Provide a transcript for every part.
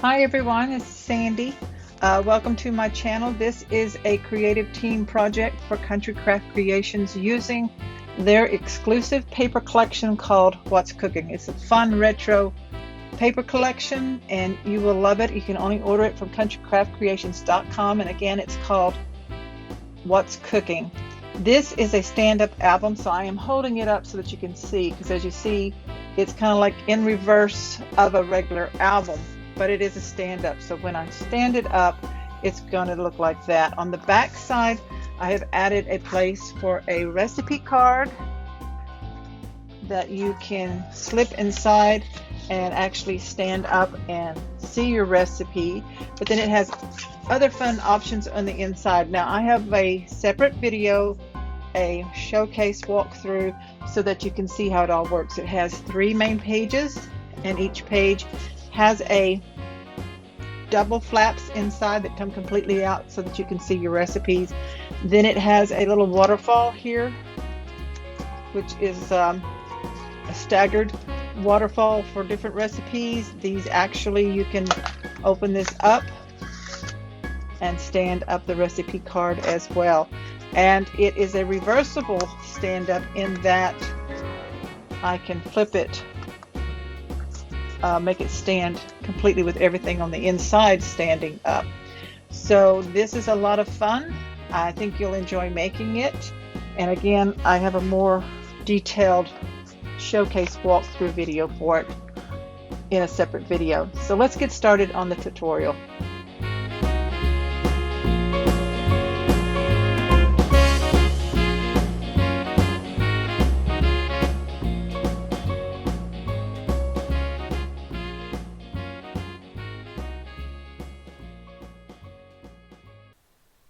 Hi everyone, it's Sandy. Welcome to my channel. This is a creative team project for Country Craft Creations using their exclusive paper collection called What's Cooking. It's a fun retro paper collection and you will love it. You can only order it from countrycraftcreations.com, and again it's called What's Cooking. This is a stand-up album, so I am holding it up so that you can see, because as you see it's kind of like in reverse of a regular album, but it is a stand-up. So when I stand it up, it's going to look like that. On the back side, I have added a place for a recipe card that you can slip inside and actually stand up and see your recipe. But then it has other fun options on the inside. Now I have a separate video, a showcase walkthrough, so that you can see how it all works. It has 3 main pages, and each page has a double flaps inside that come completely out so that you can see your recipes. Then it has a little waterfall here, which is a staggered waterfall for different recipes. These actually, you can open this up and stand up the recipe card as well. And it is a reversible stand-up in that I can flip it, make it stand completely with everything on the inside standing up. So this is a lot of fun. I think you'll enjoy making it. And again, I have a more detailed showcase walkthrough video for it in a separate video. So let's get started on the tutorial.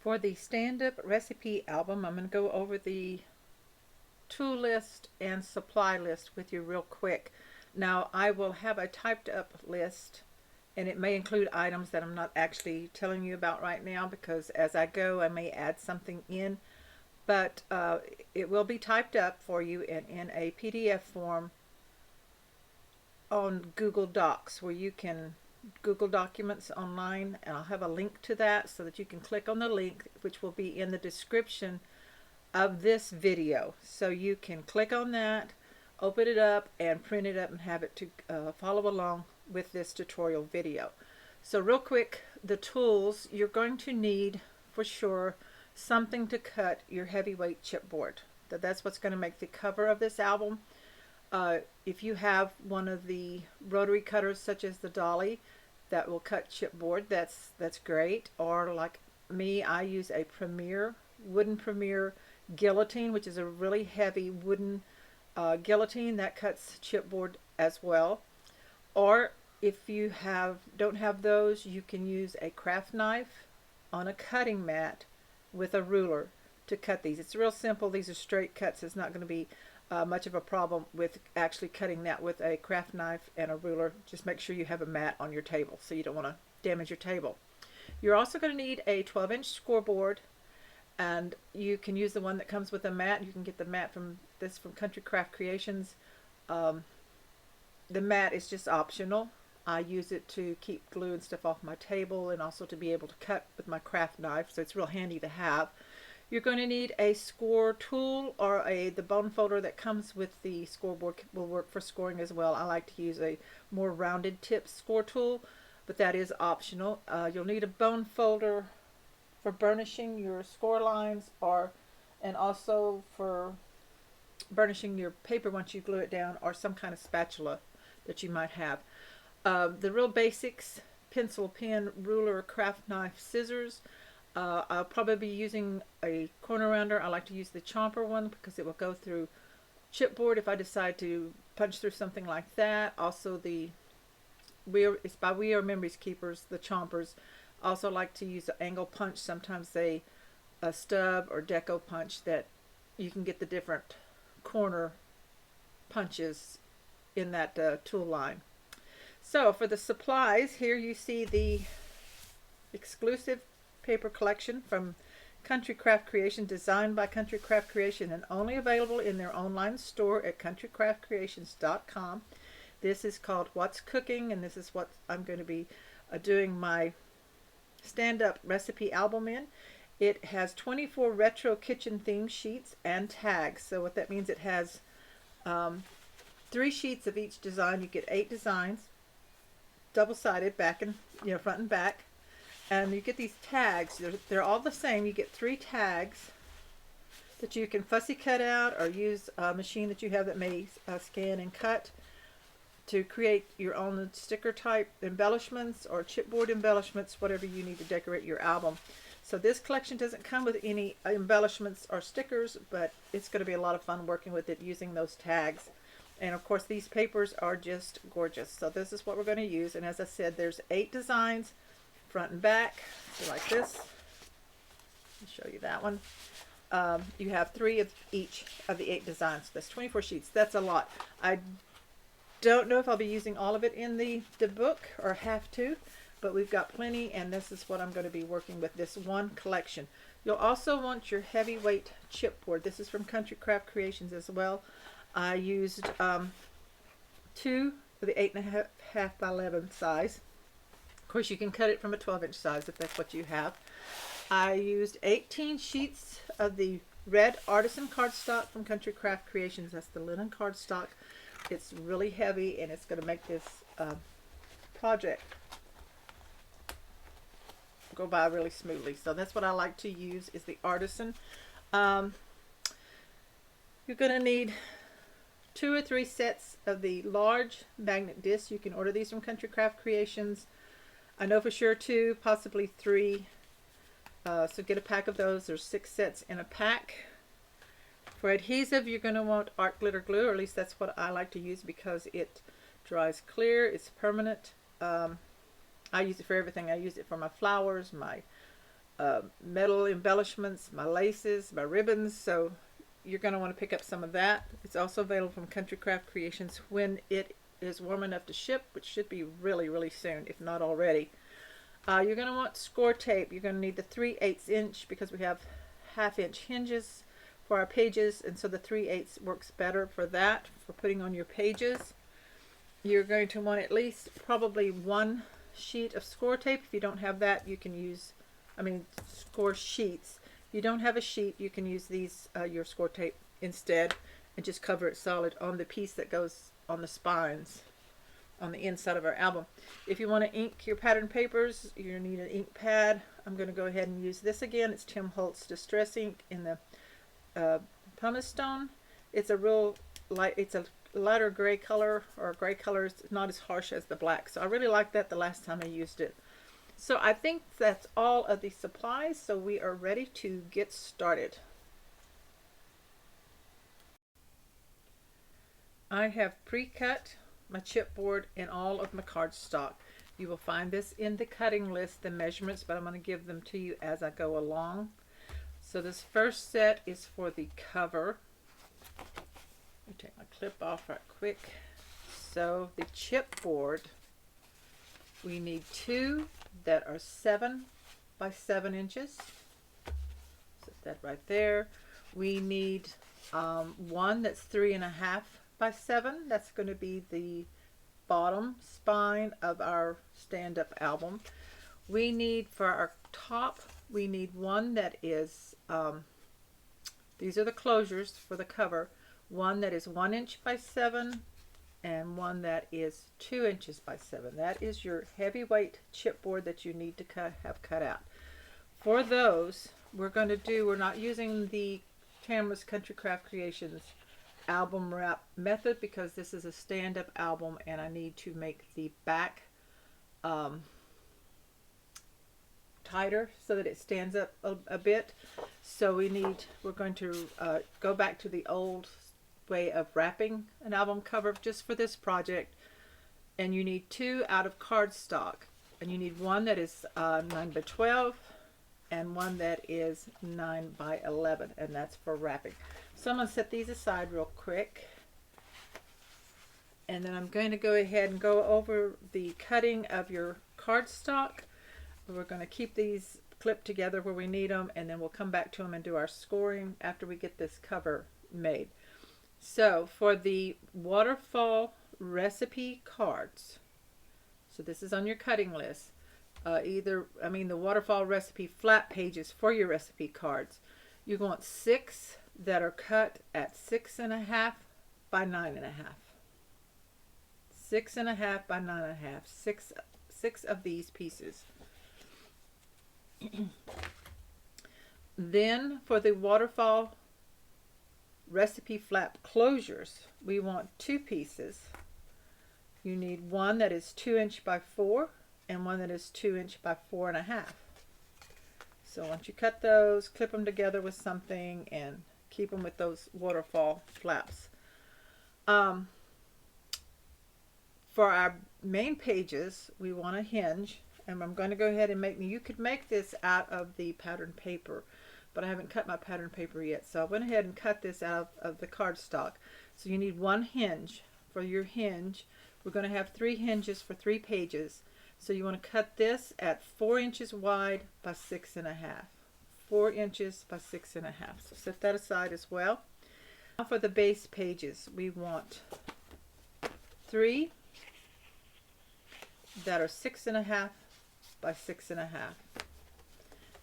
For the stand-up recipe album, I'm going to go over the tool list and supply list with you real quick. Now I will have a typed up list, and it may include items that I'm not actually telling you about right now, because as I go I may add something in, but it will be typed up for you in a PDF form on Google Docs, where you can Google Documents online, and I'll have a link to that so that you can click on the link, which will be in the description of this video. So you can click on that, open it up, and print it up and have it to follow along with this tutorial video. So real quick, the tools you're going to need for sure: something to cut your heavyweight chipboard. That's what's going to make the cover of this album. If you have one of the rotary cutters such as the Dolly that will cut chipboard, that's great. Or like me, I use a wooden Premier guillotine, which is a really heavy wooden guillotine that cuts chipboard as well. Or if you don't have those, you can use a craft knife on a cutting mat with a ruler to cut these. It's real simple. These are straight cuts. It's not going to be much of a problem with actually cutting that with a craft knife and a ruler. Just make sure you have a mat on your table, so you don't want to damage your table. You're also going to need a 12-inch scoreboard, and you can use the one that comes with a mat. You can get the mat from Country Craft Creations. The mat is just optional. I use it to keep glue and stuff off my table, and also to be able to cut with my craft knife, so it's real handy to have. You're going to need a score tool, or the bone folder that comes with the scoreboard will work for scoring as well. I like to use a more rounded tip score tool, but that is optional. You'll need a bone folder for burnishing your score lines, and also for burnishing your paper once you glue it down, or some kind of spatula that you might have. The real basics: pencil, pen, ruler, craft knife, scissors. I'll probably be using a corner rounder. I like to use the chomper one because it will go through chipboard if I decide to punch through something like that. Also it's by We Are Memories Keepers, the chompers. Also like to use an angle punch, sometimes a stub or deco punch, that you can get the different corner punches in that tool line. So for the supplies, here you see the exclusive paper collection from Country Craft Creation, designed by Country Craft Creation and only available in their online store at countrycraftcreations.com. This is called What's Cooking, and this is what I'm going to be doing my stand-up recipe album in. It has 24 retro kitchen theme sheets and tags. So what that means, it has 3 sheets of each design. You get 8 designs, double-sided, back and front and back, and you get these tags. They're all the same. You get 3 tags that you can fussy cut out or use a machine that you have that may scan and cut to create your own sticker type embellishments or chipboard embellishments, whatever you need to decorate your album. So this collection doesn't come with any embellishments or stickers, but it's going to be a lot of fun working with it using those tags. And of course these papers are just gorgeous. So this is what we're going to use. And as I said, there's 8 designs, front and back. So like this. I'll show you that one. You have 3 of each of the 8 designs. That's 24 sheets. That's a lot. I don't know if I'll be using all of it in the book or have to, but we've got plenty, and this is what I'm going to be working with, this one collection. You'll also want your heavyweight chipboard. This is from Country Craft Creations as well. I used 2 for the 8.5 by 11 size. Of course, you can cut it from a 12-inch size if that's what you have. I used 18 sheets of the red artisan cardstock from Country Craft Creations. That's the linen cardstock. It's really heavy, and it's going to make this project go by really smoothly. So that's what I like to use, is the artisan. You're going to need 2 or 3 sets of the large magnet discs. You can order these from Country Craft Creations. I know for sure 2, possibly 3. So get a pack of those. There's 6 sets in a pack. For adhesive, you're going to want art glitter glue, or at least that's what I like to use because it dries clear. It's permanent. I use it for everything. I use it for my flowers, my metal embellishments, my laces, my ribbons. So you're going to want to pick up some of that. It's also available from Country Craft Creations when it is warm enough to ship, which should be really, really soon, if not already. You're going to want score tape. You're going to need the 3/8 inch because we have 1/2 inch hinges for our pages, and so the 3/8 works better for that, for putting on your pages. You're going to want at least probably 1 sheet of score tape. If you don't have that, you can use, score sheets. If you don't have a sheet, you can use these, your score tape instead, and just cover it solid on the piece that goes on the spines on the inside of our album. If you want to ink your pattern papers, you need an ink pad. I'm going to go ahead and use this again. It's Tim Holtz Distress Ink in the pumice stone. It's a real light, it's a lighter gray color, or gray color. It's not as harsh as the black, so I really liked that the last time I used it. So I think that's all of the supplies, so we are ready to get started. I have pre-cut my chipboard and all of my cardstock. You will find this in the cutting list, the measurements, but I'm going to give them to you as I go along. So this first set is for the cover. Let me take my clip off right quick. So the chipboard, we need 2 that are 7 by 7 inches. Set that right there. We need 1 that's 3.5 by 7. That's going to be the bottom spine of our stand-up album. We need, for our top, we need 1 that is, these are the closures for the cover, 1 that is 1 inch by 7 and 1 that is 2 inches by 7. That is your heavyweight chipboard that you need to have cut out. For those, we're not using the Tamara's Country Craft Creations album wrap method because this is a stand-up album and I need to make the back tighter so that it stands up a bit. So we're going to go back to the old way of wrapping an album cover just for this project, and you need 2 out of cardstock, and you need 1 that is 9 by 12 and 1 that is 9 by 11, and that's for wrapping. So I'm going to set these aside real quick, and then I'm going to go ahead and go over the cutting of your cardstock. We're going to keep these clipped together where we need them, and then we'll come back to them and do our scoring after we get this cover made. So for the waterfall recipe cards, so this is on your cutting list, the waterfall recipe flat pages for your recipe cards. You want 6 that are cut at 6.5 by 9.5. 6.5 by 9.5. Six of these pieces. Then for the waterfall recipe flap closures, we want 2 pieces. You need one that is 2" by 4 and one that is 2" by 4.5. So once you cut those, clip them together with something and keep them with those waterfall flaps. For our main pages, we want a hinge, and I'm going to go ahead and you could make this out of the pattern paper, but I haven't cut my pattern paper yet, so I went ahead and cut this out of the cardstock. So you need 1 hinge. For your hinge, we're going to have 3 hinges for 3 pages. So you want to cut this at 4 inches wide by 6.5. 4 inches by 6.5. So set that aside as well. Now for the base pages, we want 3 that are 6.5 by 6.5.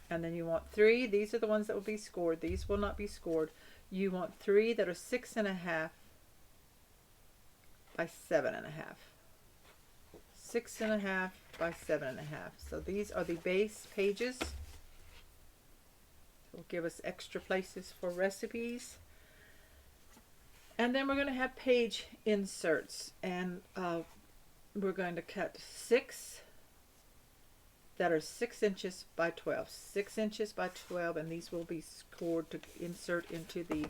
And then you want 3, these are the ones that will be scored. These will not be scored. You want 3 that are 6.5 by 7.5. 6.5 by 7.5. So these are the base pages. Will give us extra places for recipes. And then we're going to have page inserts, and we're going to cut 6 that are 6 inches by 12. 6 inches by 12, and these will be scored to insert into the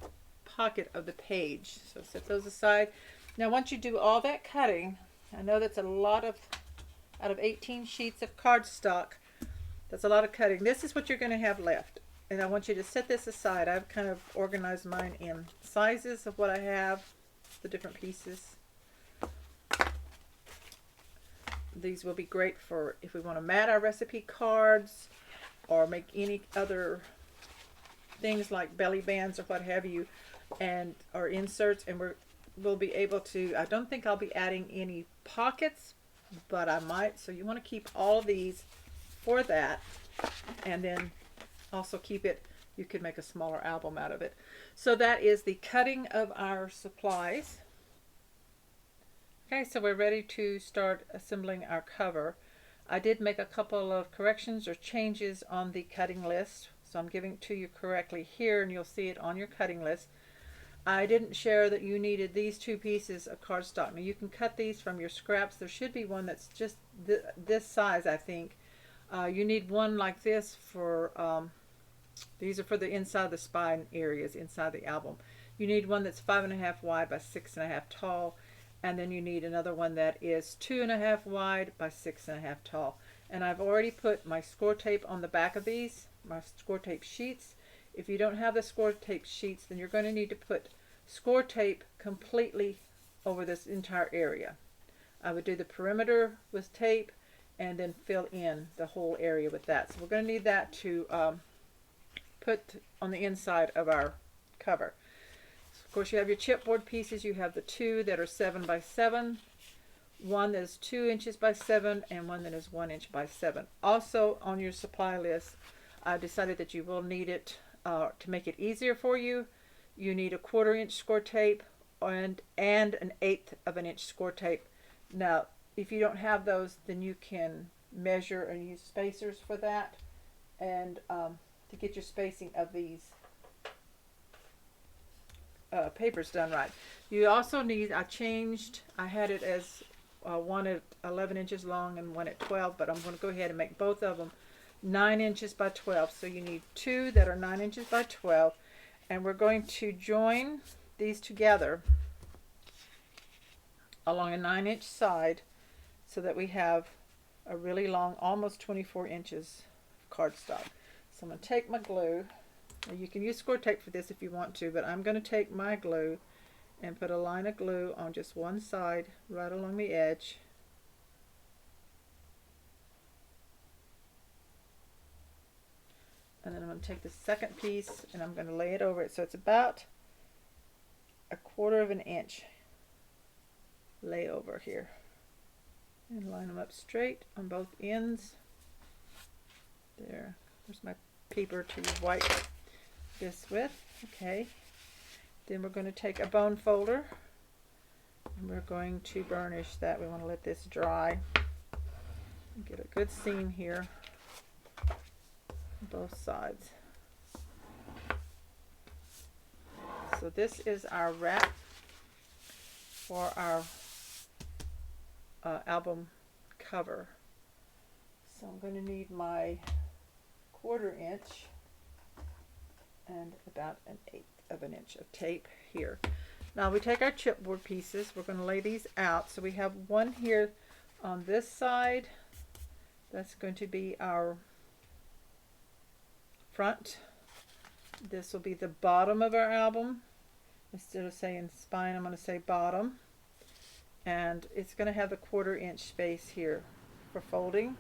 pocket of the page. So set those aside. Now once you do all that cutting, I know that's a lot of, out of 18 sheets of cardstock, that's a lot of cutting. This is what you're going to have left. And I want you to set this aside. I've kind of organized mine in sizes of what I have, the different pieces. These will be great for if we want to mat our recipe cards or make any other things like belly bands or what have you, and or inserts, and we'll be able to, I don't think I'll be adding any pockets, but I might. So you want to keep all of these for that, and then also keep it, you could make a smaller album out of it. So that is the cutting of our supplies. Okay, so we're ready to start assembling our cover. I did make a couple of corrections or changes on the cutting list, so I'm giving it to you correctly here, and you'll see it on your cutting list. I didn't share that you needed these 2 pieces of cardstock. Now you can cut these from your scraps. There should be one that's just this size, I think. You need one like this for, these are for the inside of the spine areas, inside the album. You need one that's 5.5 wide by 6.5 tall. And then you need another one that is 2.5 wide by 6.5 tall. And I've already put my score tape on the back of these, my score tape sheets. If you don't have the score tape sheets, then you're going to need to put score tape completely over this entire area. I would do the perimeter with tape and then fill in the whole area with that. So we're going to need that to put on the inside of our cover. Of course, you have your chipboard pieces. You have the 2 that are 7 by 7, one that is 2 inches by 7, and one that is 1 inch by 7. Also on your supply list, I've decided that you will need it to make it easier for you. You need a 1/4 inch score tape and an 1/8 of an inch score tape. Now, if you don't have those, then you can measure and use spacers for that, and to get your spacing of these papers done right. You also need, I had it as one at 11 inches long and one at 12, but I'm going to go ahead and make both of them 9 inches by 12. So you need 2 that are 9 inches by 12, and we're going to join these together along a 9-inch side so that we have a really long, almost 24 inches of cardstock. So I'm going to take my glue. You can use score tape for this if you want to, but I'm going to take my glue and put a line of glue on just one side right along the edge. And then I'm going to take the second piece and I'm going to lay it over it. So it's about a 1/4 of an inch lay over here. And line them up straight on both ends. There. There's my paper to wipe this with. Okay. Then we're going to take a bone folder and we're going to burnish that. We want to let this dry. Get a good seam here on both sides. So this is our wrap for our album cover. So I'm going to need my 1/4 inch and about 1/8 of an inch of tape here. Now we take our chipboard pieces, we're going to lay these out. So we have one here on this side. That's going to be our front. This will be the bottom of our album. Instead of saying spine, I'm going to say bottom. And it's going to have the 1/4 inch space here for folding.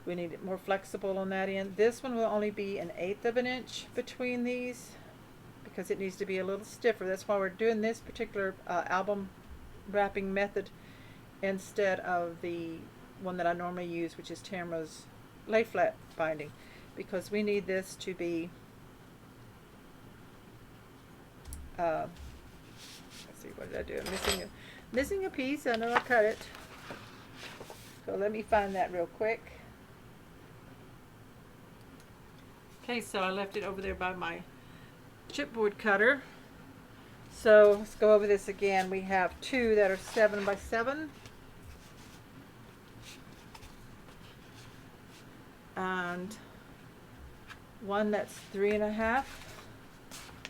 We need it more flexible on that end. This one will only be 1/8 of an inch between these because it needs to be a little stiffer. That's why we're doing this particular album wrapping method instead of the one that I normally use, which is Tamara's lay flat binding, because we need this to be let's see, what did I do? I'm missing a piece. I know I cut it, so let me find that real quick. Okay, so I left it over there by my chipboard cutter. So let's go over this again. We have 2 that are 7 by 7. And 1 that's 3.5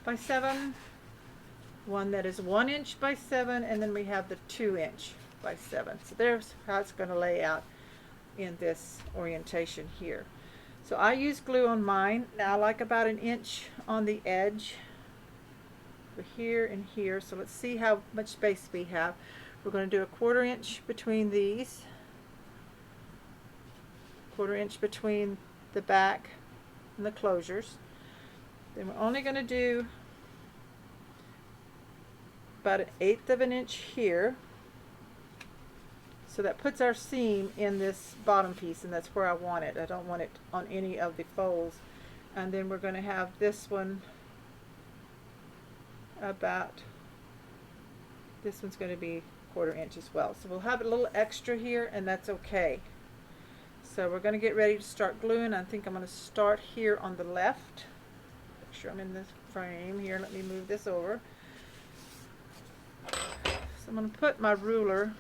by 7. 1 that is 1 inch by 7. And then we have the 2 inch by 7. So there's how it's going to lay out in this orientation here. So I use glue on mine. Now I like about 1 inch on the edge for here and here. So let's see how much space we have. We're going to do a 1/4 inch between these. 1/4 inch between the back and the closures. Then we're only going to do about 1/8 of an inch here. So that puts our seam in this bottom piece, and that's where I want it. I don't want it on any of the folds. And then we're going to have this one about, this one's going to be 1/4 inch as well. So we'll have a little extra here, and that's okay. So we're going to get ready to start gluing. I think I'm going to start here on the left. Make sure I'm in this frame here. Let me move this over. So I'm going to put my ruler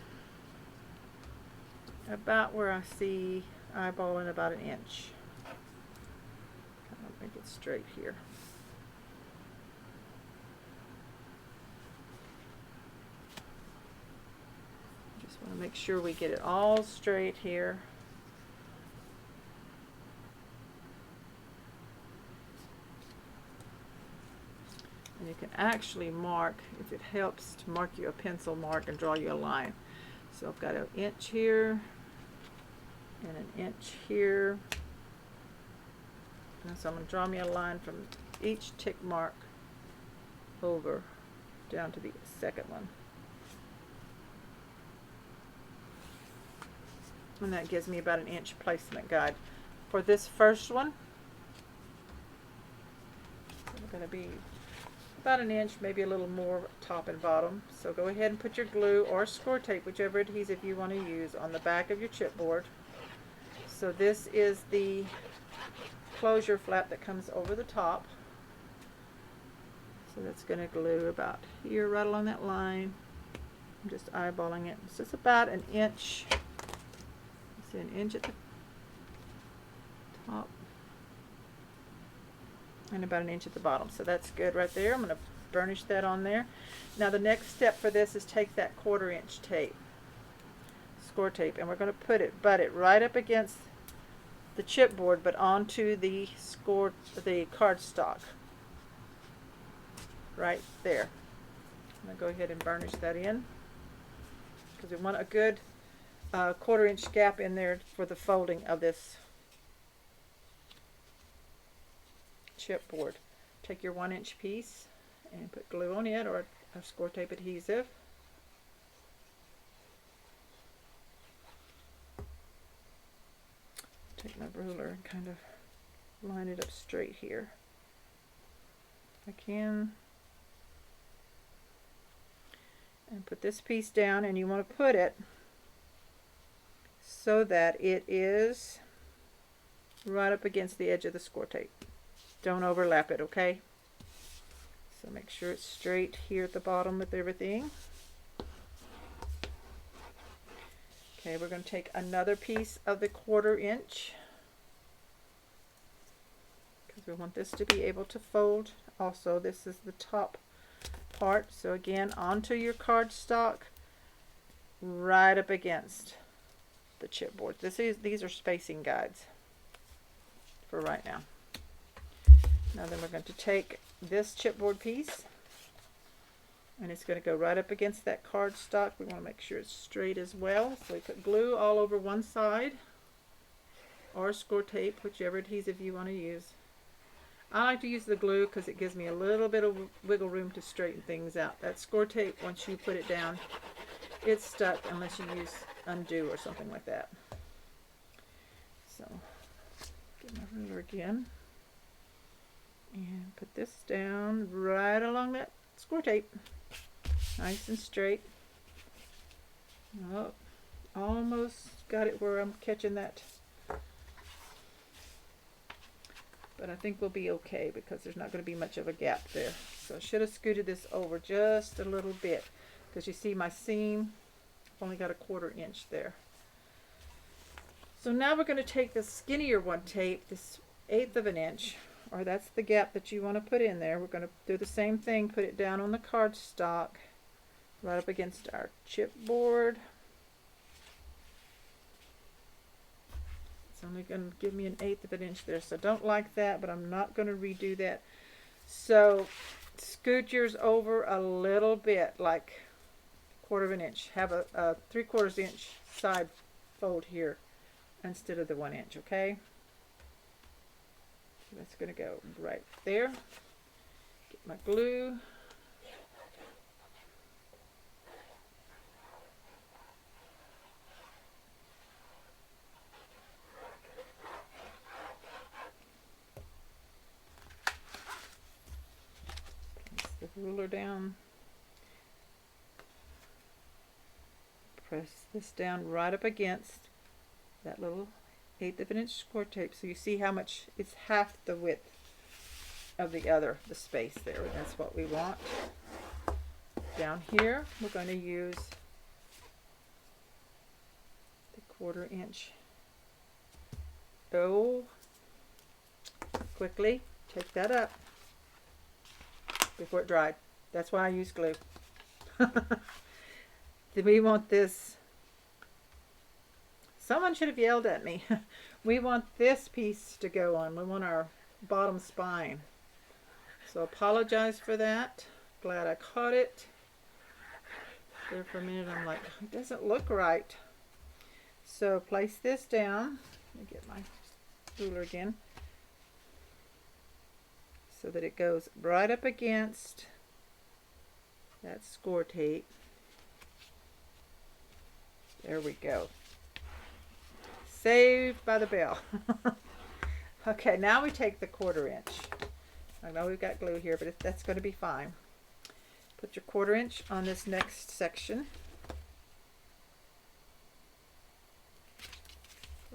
about where I see eyeballing about 1 inch. Kind of make it straight here. Just want to make sure we get it all straight here. And you can actually mark, if it helps, to mark you a pencil mark and draw you a line. So I've got 1 inch here and 1 inch here. And so I'm going to draw me a line from each tick mark over down to the second one. And that gives me about 1 inch placement guide. For this first one, we're going to be about 1 inch, maybe a little more top and bottom. So go ahead and put your glue or score tape, whichever adhesive you want to use, on the back of your chipboard. So this is the closure flap that comes over the top. So that's going to glue about here, right along that line. I'm just eyeballing it. So it's about 1 inch. See, 1 inch at the top. And about 1 inch at the bottom. So that's good right there. I'm going to burnish that on there. Now the next step for this is take that 1/4 inch tape, score tape, and we're going to butt it right up against the chipboard, but onto the cardstock right there. I'm going to go ahead and burnish that in because we want a good 1/4 inch gap in there for the folding of this chipboard. Take your 1 inch piece and put glue on it, or a score tape adhesive. take my ruler and kind of line it up straight here. I can. And put this piece down, and you want to put it so that it is right up against the edge of the score tape. Don't overlap it, okay? So make sure it's straight here at the bottom with everything. Okay, we're going to take another piece of the 1/4 inch because we want this to be able to fold. Also, this is the top part. So again, onto your cardstock, right up against the chipboard. These are spacing guides for right now. Now then we're going to take this chipboard piece, and it's going to go right up against that cardstock. We want to make sure it's straight as well. So we put glue all over one side, or score tape, whichever adhesive you want to use. I like to use the glue because it gives me a little bit of wiggle room to straighten things out. That score tape, once you put it down, it's stuck unless you use undo or something like that. So get my ruler again and put this down right along that score tape, nice and straight. Oh, almost got it where I'm catching that, but I think we'll be okay because there's not going to be much of a gap there. So I should have scooted this over just a little bit because you see my seam, I've only got a 1/4 inch there. So now we're going to take the skinnier one tape, this 1/8 of an inch, or that's the gap that you want to put in there. We're going to do the same thing, put it down on the cardstock, right up against our chipboard. It's only going to give me an 1/8 of an inch there, so don't like that, but I'm not going to redo that. So scoot yours over a little bit, like 1/4 of an inch. Have a 3/4 inch side fold here instead of the 1 inch, okay? So that's going to go right there. Get my glue. Place the ruler down. Press this down right up against that little 1/8 of an inch score tape, so you see how much it's half the width of the space there, and that's what we want. Down here we're going to use the 1/4 inch. Oh, quickly take that up before it dried. That's why I use glue. We want this. Someone should have yelled at me. We want this piece to go on. We want our bottom spine. So apologize for that. Glad I caught it. There for a minute I'm like, it doesn't look right. So place this down. Let me get my ruler again. So that it goes right up against that score tape. There we go. Saved by the bell. Okay, now we take the 1/4 inch. I know we've got glue here, but that's going to be fine. Put your 1/4 inch on this next section.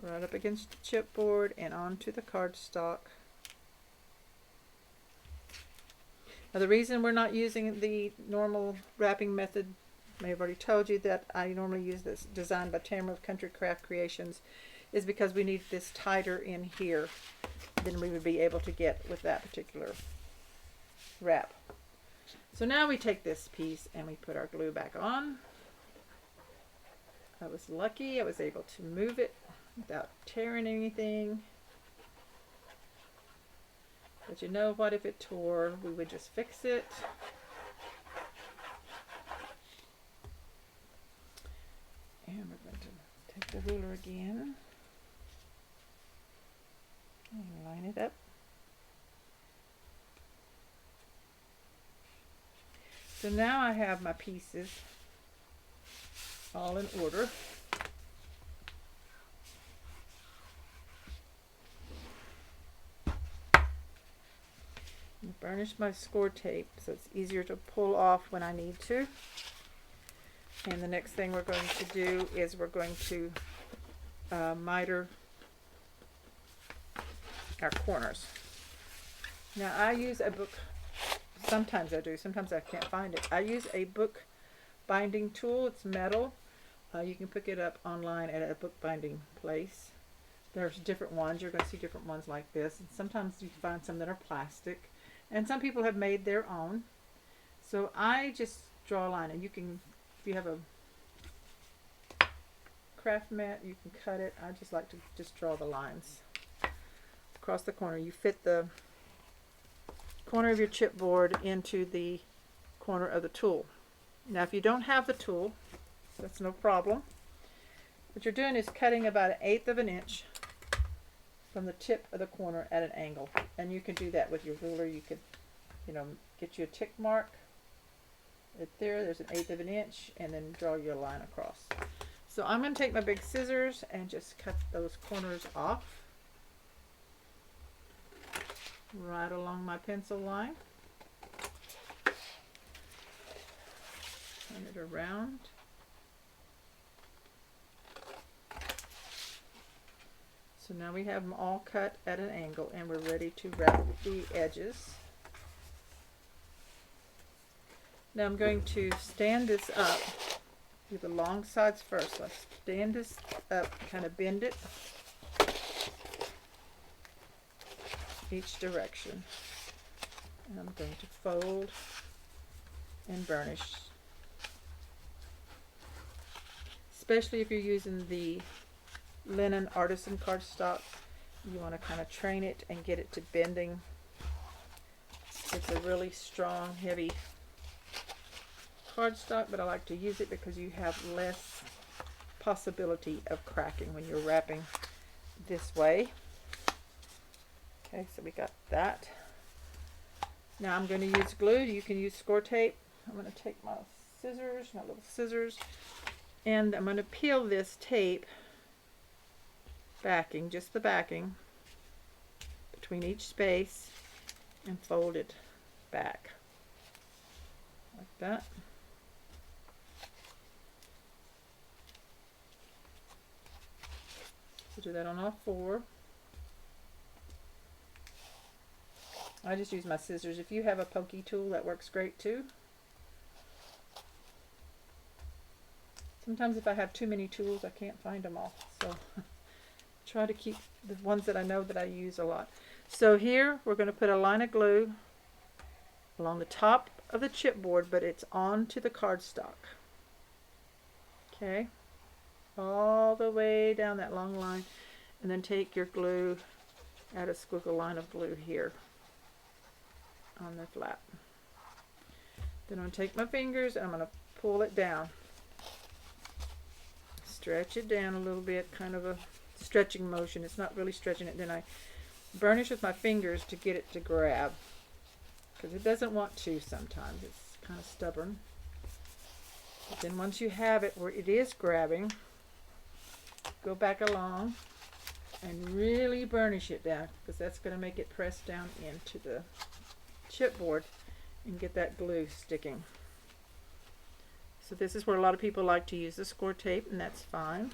Right up against the chipboard and onto the cardstock. Now the reason we're not using the normal wrapping method, I may have already told you that I normally use this designed by Tamara of Country Craft Creations, is because we need this tighter in here than we would be able to get with that particular wrap. So now we take this piece and we put our glue back on. I was lucky I was able to move it without tearing anything. But you know what, if it tore, we would just fix it. And we're going to take the ruler again and line it up. So now I have my pieces all in order. Burnish my score tape so it's easier to pull off when I need to. And the next thing we're going to do is we're going to miter our corners. Now I use a book, sometimes I do, sometimes I can't find it. I use a book binding tool. It's metal. You can pick it up online at a bookbinding place. There's different ones. You're going to see different ones like this. And sometimes you find some that are plastic. And some people have made their own. So I just draw a line. And you can, if you have a craft mat, you can cut it. I just like to just draw the lines across the corner. You fit the corner of your chipboard into the corner of the tool. Now if you don't have the tool, that's no problem. What you're doing is cutting about 1/8 of an inch from the tip of the corner at an angle. And you can do that with your ruler. You could, get you a tick mark right there. There's 1/8 of an inch, and then draw your line across. So I'm going to take my big scissors and just cut those corners off right along my pencil line. Turn it around. So now we have them all cut at an angle, and we're ready to wrap the edges. Now I'm going to stand this up. Do the long sides first. Let's stand this up, kind of bend it each direction. And I'm going to fold and burnish. Especially if you're using the linen artisan cardstock, you want to kind of train it and get it to bending. It's a really strong, heavy cardstock, but I like to use it because you have less possibility of cracking when you're wrapping this way. Okay, so we got that. Now I'm going to use glue. You can use score tape. I'm going to take my scissors, my little scissors, and I'm going to peel this tape backing, just the backing, between each space and fold it back like that. So do that on all four. I just use my scissors. If you have a pokey tool, that works great too. Sometimes if I have too many tools, I can't find them all. So try to keep the ones that I know that I use a lot. So here we're going to put a line of glue along the top of the chipboard, but it's onto the cardstock. Okay, all the way down that long line, and then take your glue, add a squiggle line of glue here on the flap. Then I'm going to take my fingers and I'm going to pull it down. Stretch it down a little bit, kind of a stretching motion. It's not really stretching it. Then I burnish with my fingers to get it to grab, because it doesn't want to sometimes. It's kind of stubborn. But then once you have it where it is grabbing, go back along and really burnish it down, because that's going to make it press down into the chipboard and get that glue sticking. So this is where a lot of people like to use the score tape, and that's fine.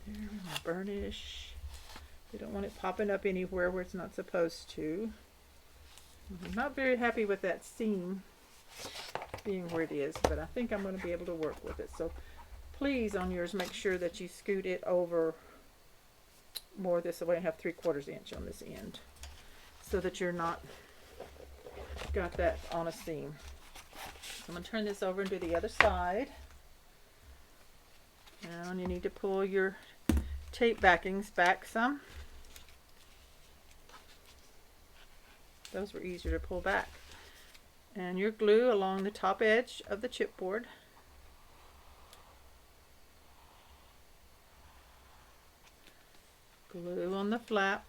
There, burnish. We don't want it popping up anywhere where it's not supposed to. I'm not very happy with that seam being where it is, but I think I'm going to be able to work with it. So please, on yours, make sure that you scoot it over more this way. I have 3/4 inch on this end, so that you're not got that on a seam. So I'm going to turn this over and do the other side. And you need to pull your tape backings back some. Those were easier to pull back. And your glue along the top edge of the chipboard. Glue on the flap.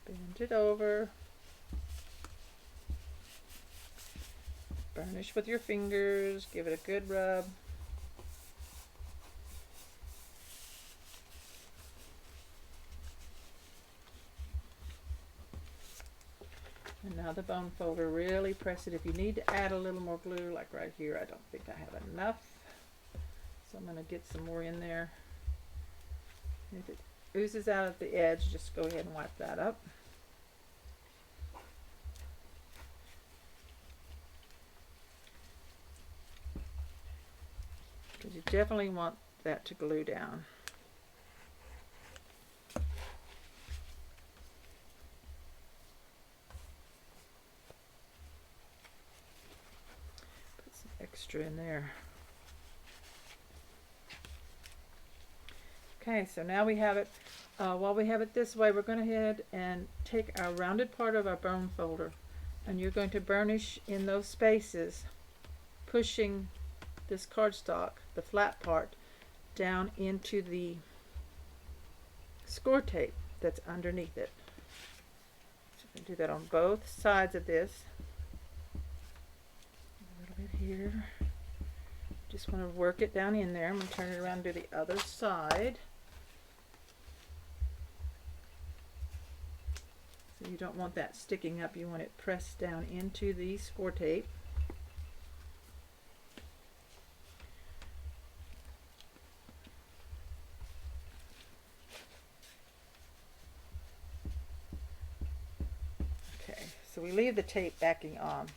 Bend it over. Burnish with your fingers. Give it a good rub. And now the bone folder, really press it. If you need to add a little more glue, like right here, I don't think I have enough. So I'm going to get some more in there. And if it oozes out at the edge, just go ahead and wipe that up. Because you definitely want that to glue down. Put some extra in there. Okay, so now we have it. While we have it this way, we're going to head and take our rounded part of our bone folder, and you're going to burnish in those spaces, pushing this cardstock, the flat part, down into the score tape that's underneath it. So we can do that on both sides of this. A little bit here. Just want to work it down in there. I'm going to turn it around to the other side. So you don't want that sticking up. You want it pressed down into the score tape. Okay, so we leave the tape backing on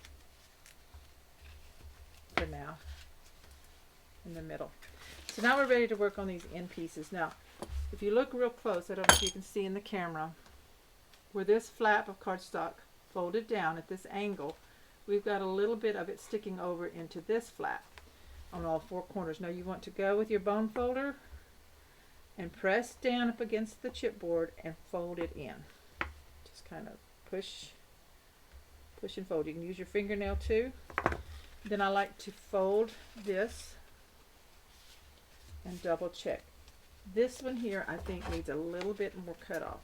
for now in the middle. So now we're ready to work on these end pieces. Now, if you look real close, I don't know if you can see in the camera, where this flap of cardstock folded down at this angle, we've got a little bit of it sticking over into this flap on all four corners. Now you want to go with your bone folder and press down up against the chipboard and fold it in. Just kind of push and fold. You can use your fingernail too. Then I like to fold this and double check. This one here I think needs a little bit more cut off.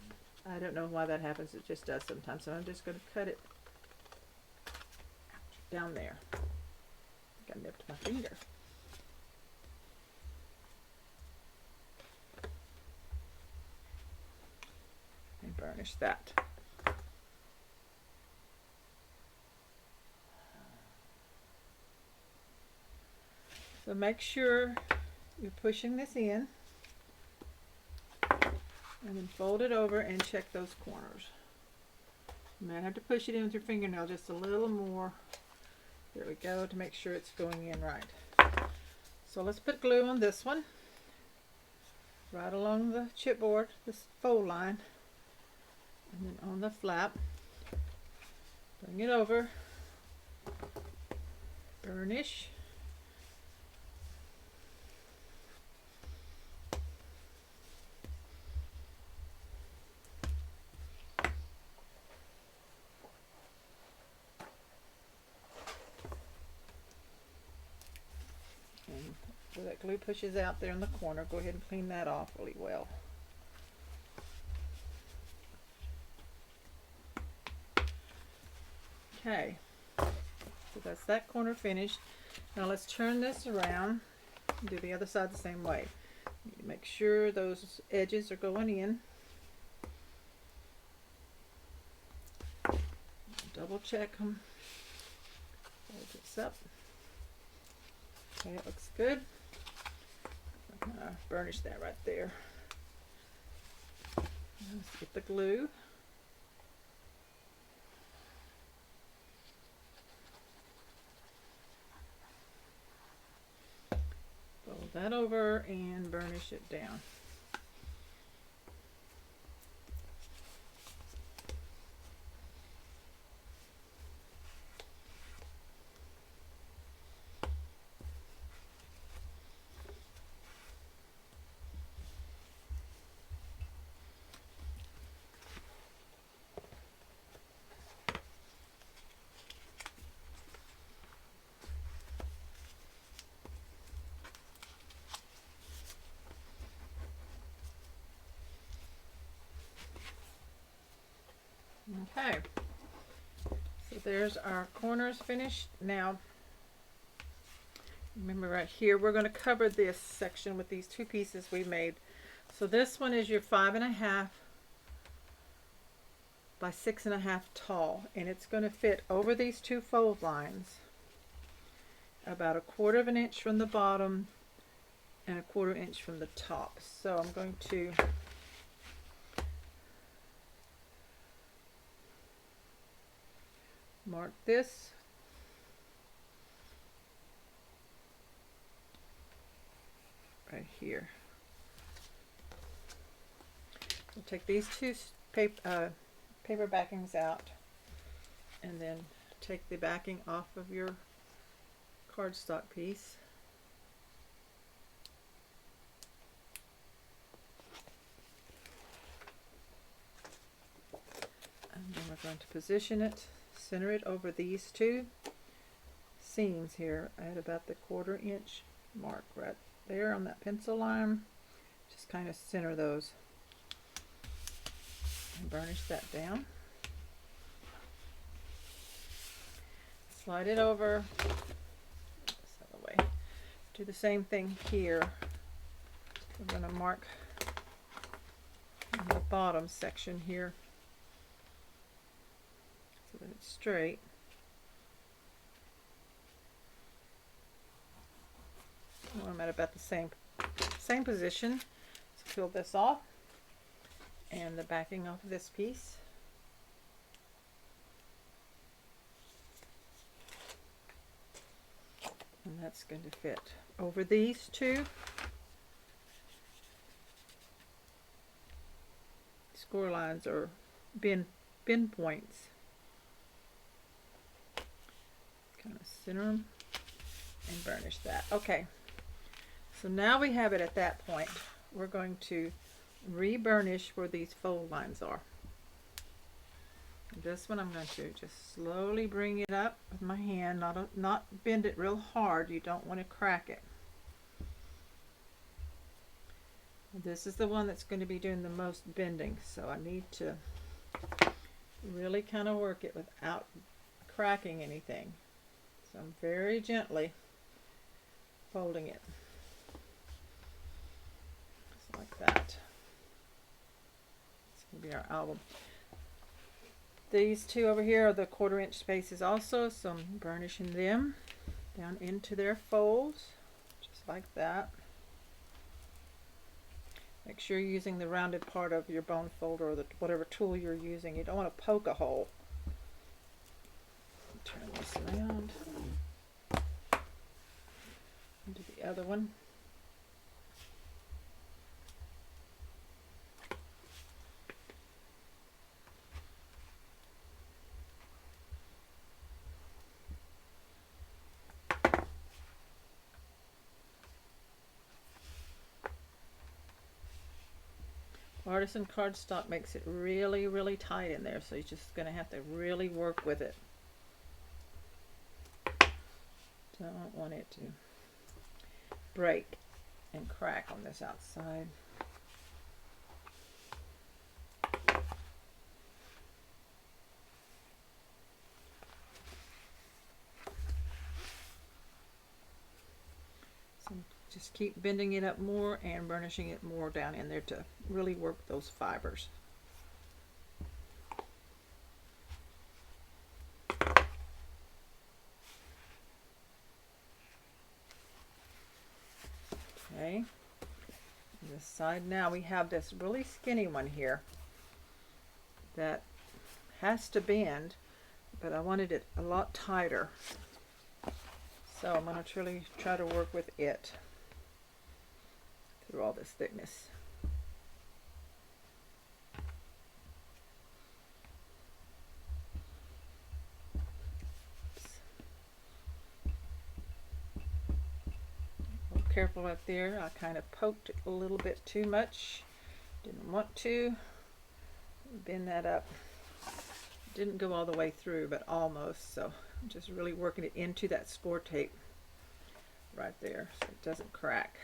I don't know why that happens, it just does sometimes. So I'm just going to cut it down there. I think I nipped my finger. And burnish that. So make sure you're pushing this in. And then fold it over and check those corners. You might have to push it in with your fingernail just a little more. There we go, to make sure it's going in right. So let's put glue on this one. Right along the chipboard, this fold line. And then on the flap. Bring it over. Burnish. So that glue pushes out there in the corner. Go ahead and clean that off really well. Okay, so that's that corner finished. Now let's turn this around and do the other side the same way. You make sure those edges are going in. Double check them. Fold this up. Okay, it looks good. I'm gonna burnish that right there. Let's get the glue. Fold that over and burnish it down. Okay, so there's our corners finished. Now, remember right here, we're going to cover this section with these two pieces we made. So this one is your 5.5 by 6.5 tall, and it's going to fit over these two fold lines about 1/4 inch from the bottom and 1/4 inch from the top. So I'm going to mark this right here. We'll take these two paper backings out, and then take the backing off of your cardstock piece. And then we're going to position it, center it over these two seams here at about the 1/4 inch mark right there on that pencil line. Just kind of center those and burnish that down. Slide it over. This other way. Do the same thing here. We're going to mark the bottom section here so that it's straight. Well, I'm at about the same position. Let's peel this off and the backing off of this piece. And that's going to fit over these two score lines or bin points. Kind of center them and burnish that. Okay, so now we have it at that point. We're going to re-burnish where these fold lines are. This one I'm going to just slowly bring it up with my hand, not bend it real hard. You don't want to crack it. This is the one that's going to be doing the most bending, so I need to really kind of work it without cracking anything. So I'm very gently folding it, just like that. It's going to be our album. These two over here are the 1/4 inch spaces also, so I'm burnishing them down into their folds, just like that. Make sure you're using the rounded part of your bone folder or whatever tool you're using. You don't want to poke a hole. Turn this around into the other one. Artisan cardstock makes it really, really tight in there, so you're just going to have to really work with it. Don't want it to break and crack on this outside. So just keep bending it up more and burnishing it more down in there to really work those fibers. Okay, this side now we have this really skinny one here that has to bend, but I wanted it a lot tighter, so I'm going to really try to work with it through all this thickness. Careful right there. I kind of poked it a little bit too much. Didn't want to. Bend that up. Didn't go all the way through, but almost. So I'm just really working it into that score tape right there so it doesn't crack.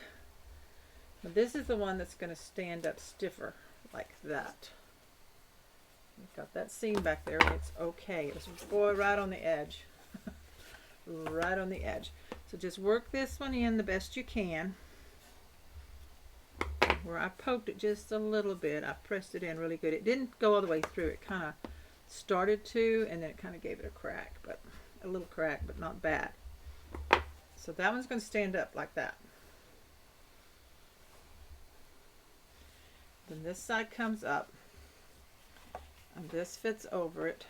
Now this is the one that's going to stand up stiffer like that. We've got that seam back there and it's okay. It was right on the edge. Right on the edge. So just work this one in the best you can. Where I poked it just a little bit, I pressed it in really good. It didn't go all the way through. It kind of started to, and then it kind of gave it a crack, but a little crack, but not bad. So that one's going to stand up like that. Then this side comes up, and this fits over it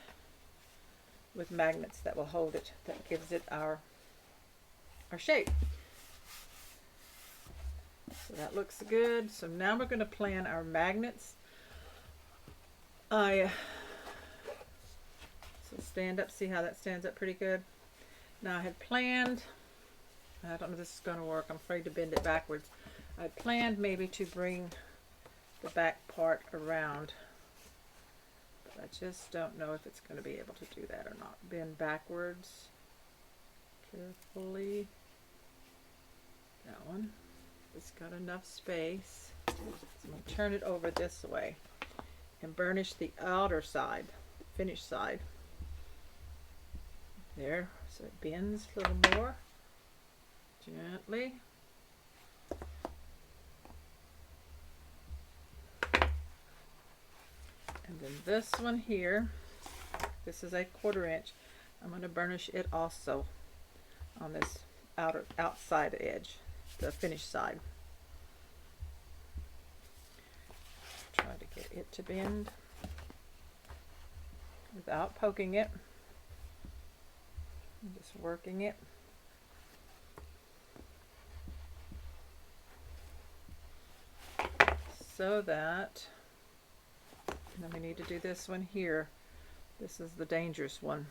with magnets that will hold it, that gives it our shape. So that looks good. So now we're going to plan our magnets. So stand up, see how that stands up pretty good. Now I had planned, I don't know if this is going to work, I'm afraid to bend it backwards. I planned maybe to bring the back part around, but I just don't know if it's going to be able to do that or not. Bend backwards carefully. That one. It's got enough space. So I'm going to turn it over this way and burnish the outer side, finished side. There, so it bends a little more gently. And then this one here, this is a 1/4 inch. I'm going to burnish it also on this outside edge, the finished side. Try to get it to bend without poking it. I'm just working it. So that, and then we need to do this one here. This is the dangerous one.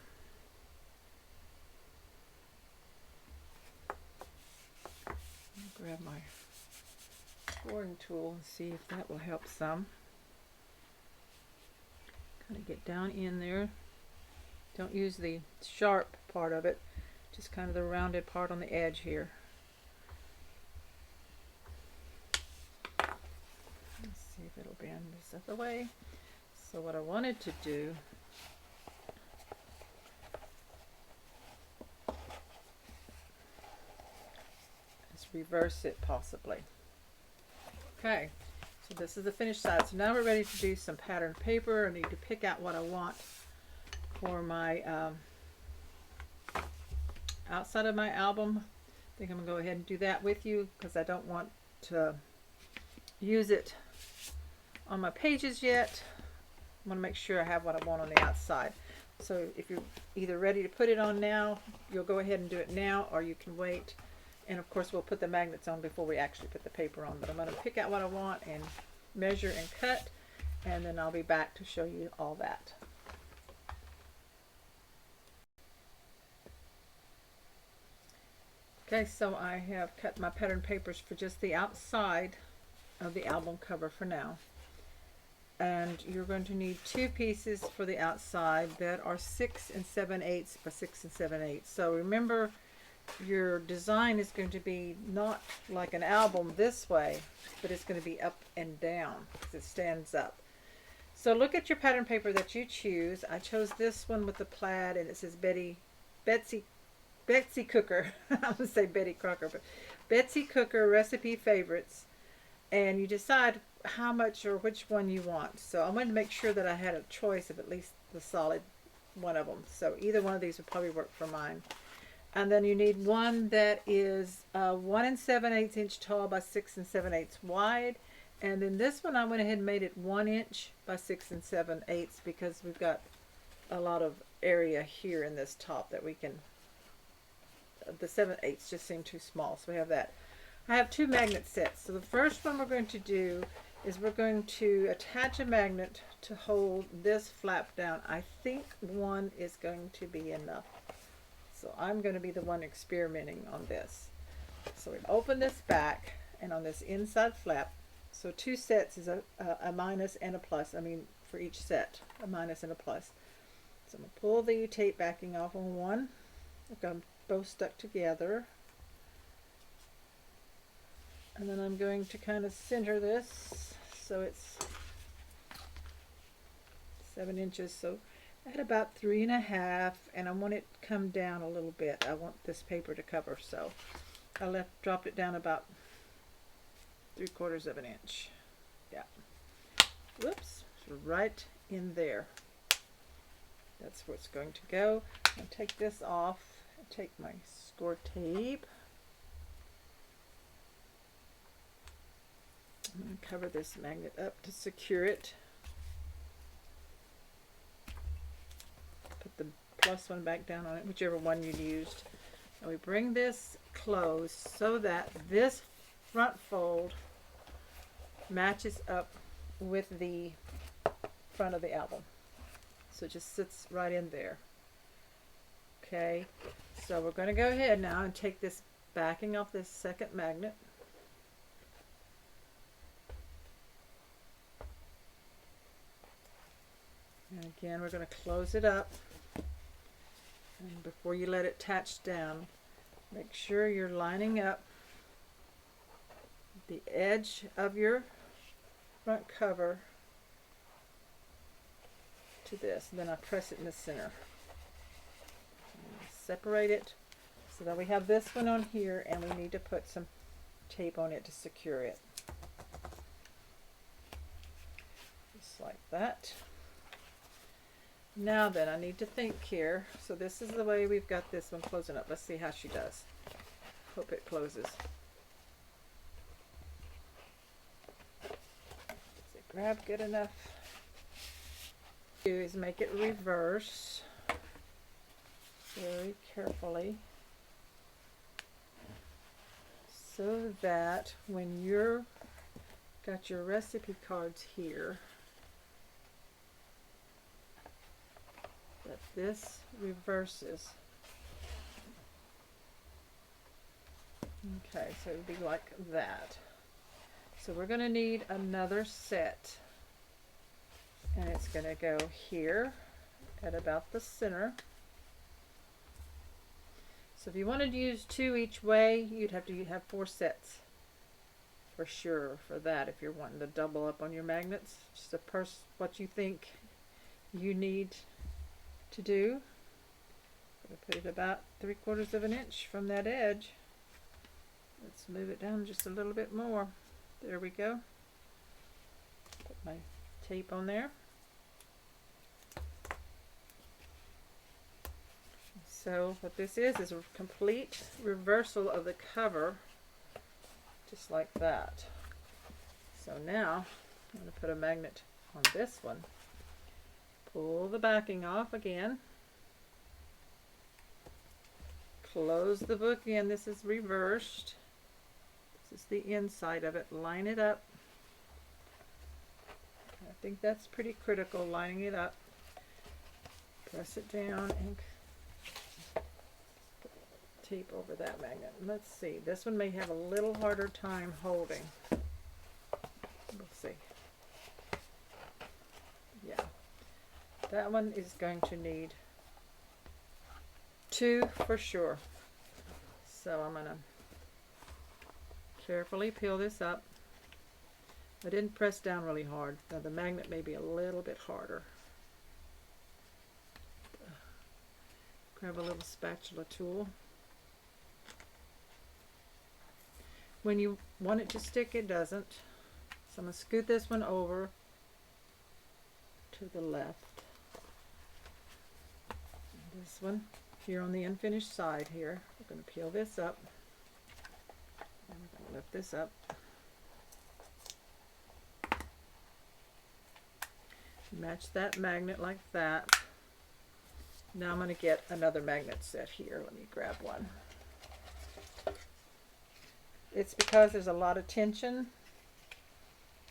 I'll grab my boring tool and see if that will help some. Kind of get down in there. Don't use the sharp part of it, just kind of the rounded part on the edge here. Let's see if it'll bend this other way. So what I wanted to do is reverse it possibly. Okay, so this is the finished side. So now we're ready to do some pattern paper. I need to pick out what I want for my outside of my album. I think I'm gonna go ahead and do that with you because I don't want to use it on my pages yet. I want to make sure I have what I want on the outside. So if you're either ready to put it on now, you'll go ahead and do it now, or you can wait. And of course we'll put the magnets on before we actually put the paper on. But I'm going to pick out what I want and measure and cut, and then I'll be back to show you all that. Okay, so I have cut my pattern papers for just the outside of the album cover for now. And you're going to need 2 pieces for the outside that are 6 7/8 by 6 7/8. So remember, your design is going to be not like an album this way, but it's going to be up and down because it stands up. So look at your pattern paper that you choose. I chose this one with the plaid, and it says Betsy Cooker. I'm going to say Betty Crocker, but Betsy Cooker Recipe Favorites. And you decide how much or which one you want. So I wanted to make sure that I had a choice of at least the solid one of them. So either one of these would probably work for mine. And then you need one that is 1 7/8 inch tall by 6 7/8 wide. And then this one I went ahead and made it 1 inch by 6 7/8 because we've got a lot of area here in this top that we can, the 7/8 just seem too small, so we have that. I have 2 magnet sets. So the first one we're going to do is we're going to attach a magnet to hold this flap down. I think one is going to be enough. So I'm going to be the one experimenting on this. So we open this back, and on this inside flap, so 2 sets is a minus and a plus. I mean, for each set, a minus and a plus. So I'm going to pull the tape backing off on one. I've got them both stuck together. And then I'm going to kind of center this so it's 7 inches. So at about 3.5, and I want it to come down a little bit. I want this paper to cover, so I dropped it down about 3/4 of an inch. Yeah. Whoops, so right in there. That's where it's going to go. I'll take this off and take my score tape. I'm going to cover this magnet up to secure it. Put the plus one back down on it, whichever one you used. And we bring this closed so that this front fold matches up with the front of the album. So it just sits right in there. Okay, so we're going to go ahead now and take this backing off this second magnet. And again, we're going to close it up. And before you let it attach down, make sure you're lining up the edge of your front cover to this, and then I press it in the center. Separate it so that we have this one on here, and we need to put some tape on it to secure it. Just like that. Now then, I need to think here. So this is the way we've got this one closing up. Let's see how she does. Hope it closes. Does it grab good enough? Do is make it reverse very carefully so that when you're got your recipe cards here, that this reverses. Okay, so it would be like that. So we're going to need another set, and it's going to go here at about the center. So if you wanted to use 2 each way, you'd have to have 4 sets for sure for that if you're wanting to double up on your magnets. Just what you think you need to do. I'm going to put it about 3/4 of an inch from that edge. Let's move it down just a little bit more. There we go. Put my tape on there. So what this is a complete reversal of the cover, just like that. So now I'm going to put a magnet on this one. Pull the backing off again. Close the book in. This is reversed. This is the inside of it. Line it up. I think that's pretty critical, lining it up. Press it down and put tape over that magnet. Let's see. This one may have a little harder time holding. We'll see. Yeah. That one is going to need 2 for sure. So I'm going to carefully peel this up. I didn't press down really hard. Now the magnet may be a little bit harder. Grab a little spatula tool. When you want it to stick, it doesn't. So I'm going to scoot this one over to the left. This one here on the unfinished side here. We're going to peel this up. And we're going to lift this up. Match that magnet like that. Now I'm going to get another magnet set here. Let me grab one. It's because there's a lot of tension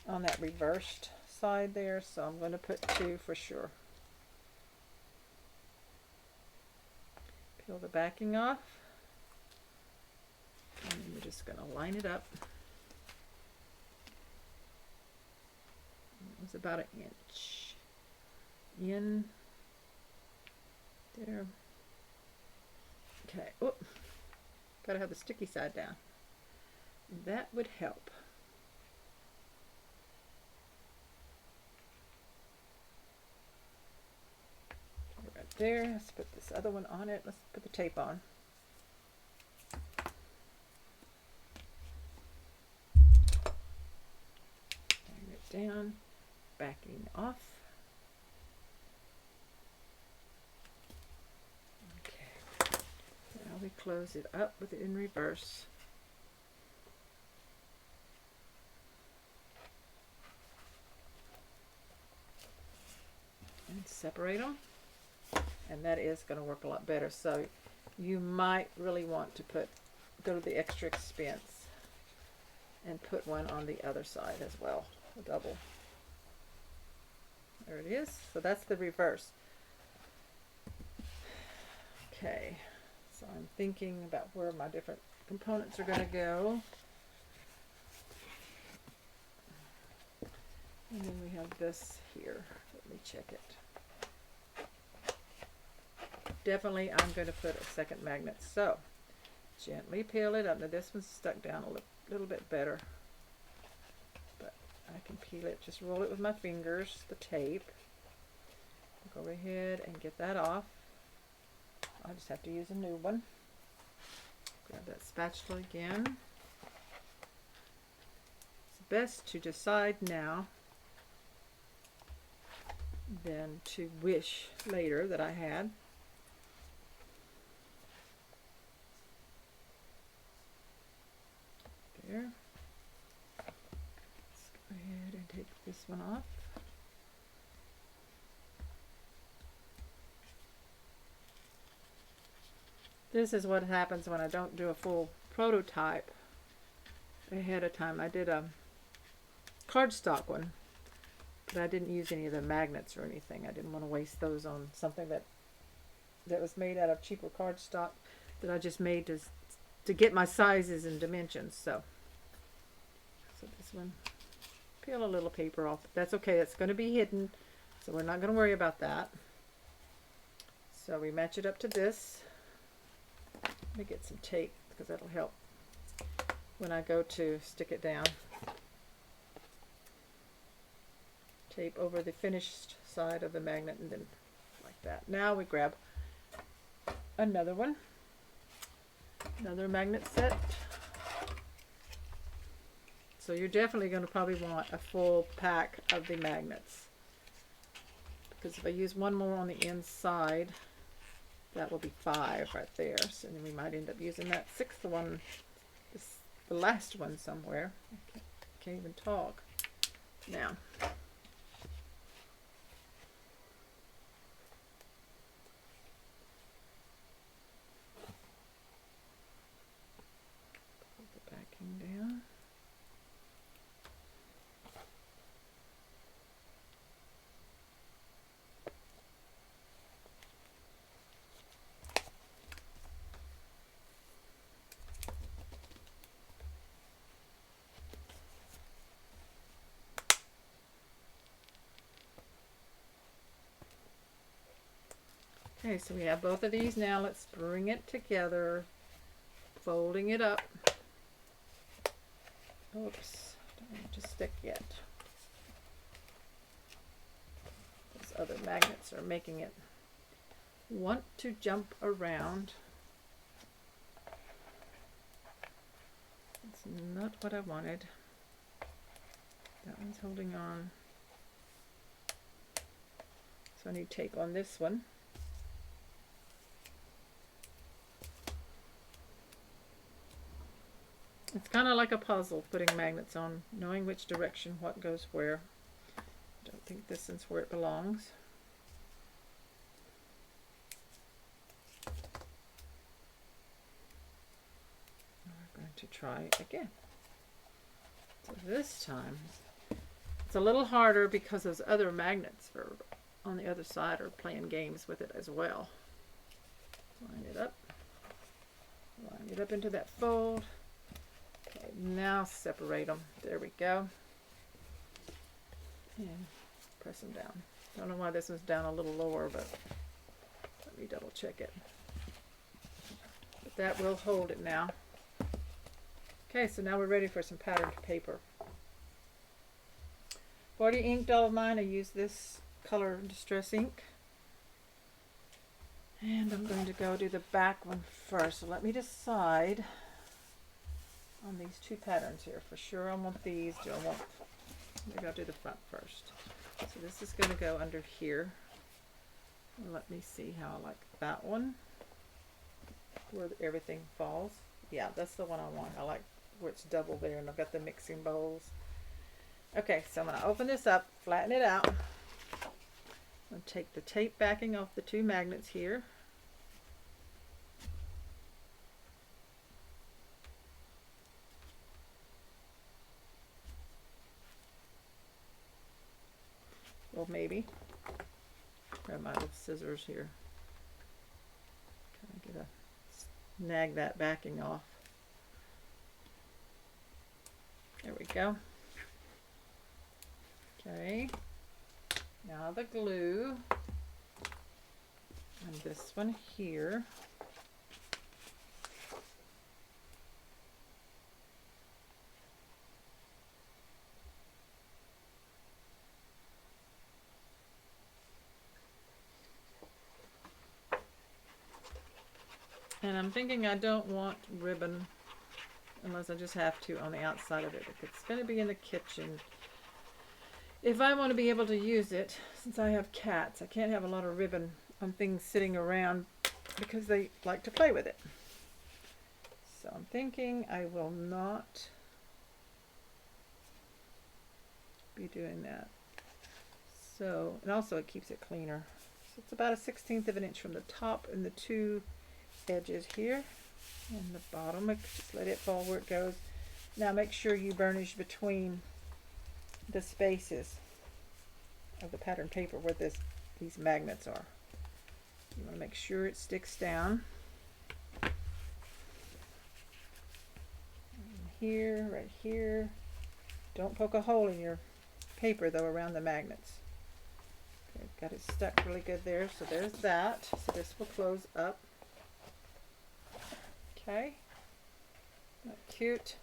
on that reversed side there, so I'm going to put 2 for sure. Peel the backing off, and then we're just going to line it up. It was about 1 inch in there. Okay, oh, gotta have the sticky side down. That would help. Right there. Let's put this other one on it. Let's put the tape on. Bring it down, backing off. me close it up with it in reverse. And separate them. And that is going to work a lot better. So you might really want to go to the extra expense and put one on the other side as well, a double. There it is. So that's the reverse. Okay, so I'm thinking about where my different components are going to go. And then we have this here. Let me check it. Definitely I'm going to put a second magnet. So gently peel it up. Now this one's stuck down a little bit better, but I can peel it. Just roll it with my fingers, the tape. Go ahead and get that off. I just have to use a new one. Grab that spatula again. It's best to decide now than to wish later that I had. There. Let's go ahead and take this one off. This is what happens when I don't do a full prototype ahead of time. I did a cardstock one, but I didn't use any of the magnets or anything. I didn't want to waste those on something that was made out of cheaper cardstock that I just made to get my sizes and dimensions. So this one, peel a little paper off. That's okay. It's going to be hidden, so we're not going to worry about that. So we match it up to this. Let me get some tape because that'll help when I go to stick it down. Tape over the finished side of the magnet and then like that. Now we grab another one, another magnet set. So you're definitely going to probably want a full pack of the magnets, because if I use one more on the inside, that will be 5 right there. So then we might end up using that 6th one, the last one somewhere. I can't even talk now. Put the backing down. Okay, so we have both of these now. Let's bring it together, folding it up. Oops, don't want it to stick yet. Those other magnets are making it want to jump around. It's not what I wanted. That one's holding on. So I need to take on this one. It's kind of like a puzzle, putting magnets on, knowing which direction what goes where. I don't think this is where it belongs. We're going to try again. So this time, it's a little harder because those other magnets on the other side are playing games with it as well. Line it up into that fold. Okay, now separate them. There we go. And press them down. I don't know why this one's down a little lower, but let me double check it. But that will hold it now. Okay, so now we're ready for some patterned paper. I've already inked all of mine. I used this color Distress ink. And I'm going to go do the back one first. So let me decide on these two patterns here. For sure I want these. Maybe I'll do the front first. So this is going to go under here. Let me see how I like that one. where everything falls. Yeah, that's the one I want. I like where it's double there, and I've got the mixing bowls. Okay, so I'm going to open this up, flatten it out. I'm going to take the tape backing off the two magnets here. Well, maybe. Grab my little scissors here. Kind of snag that backing off. There we go. Okay. Now the glue. And this one here. And I'm thinking I don't want ribbon unless I just have to on the outside of it. If it's going to be in the kitchen, if I want to be able to use it, since I have cats, I can't have a lot of ribbon on things sitting around because they like to play with it. So I'm thinking I will not be doing that. So, and also it keeps it cleaner. So it's about a 1/16 of an inch from the top and the two edges here and the bottom. Just let it fall where it goes. Now make sure you burnish between the spaces of the pattern paper where these magnets are. You want to make sure it sticks down. And here, right here. Don't poke a hole in your paper though around the magnets. Okay, got it stuck really good there. So there's that. So this will close up. Okay, not cute.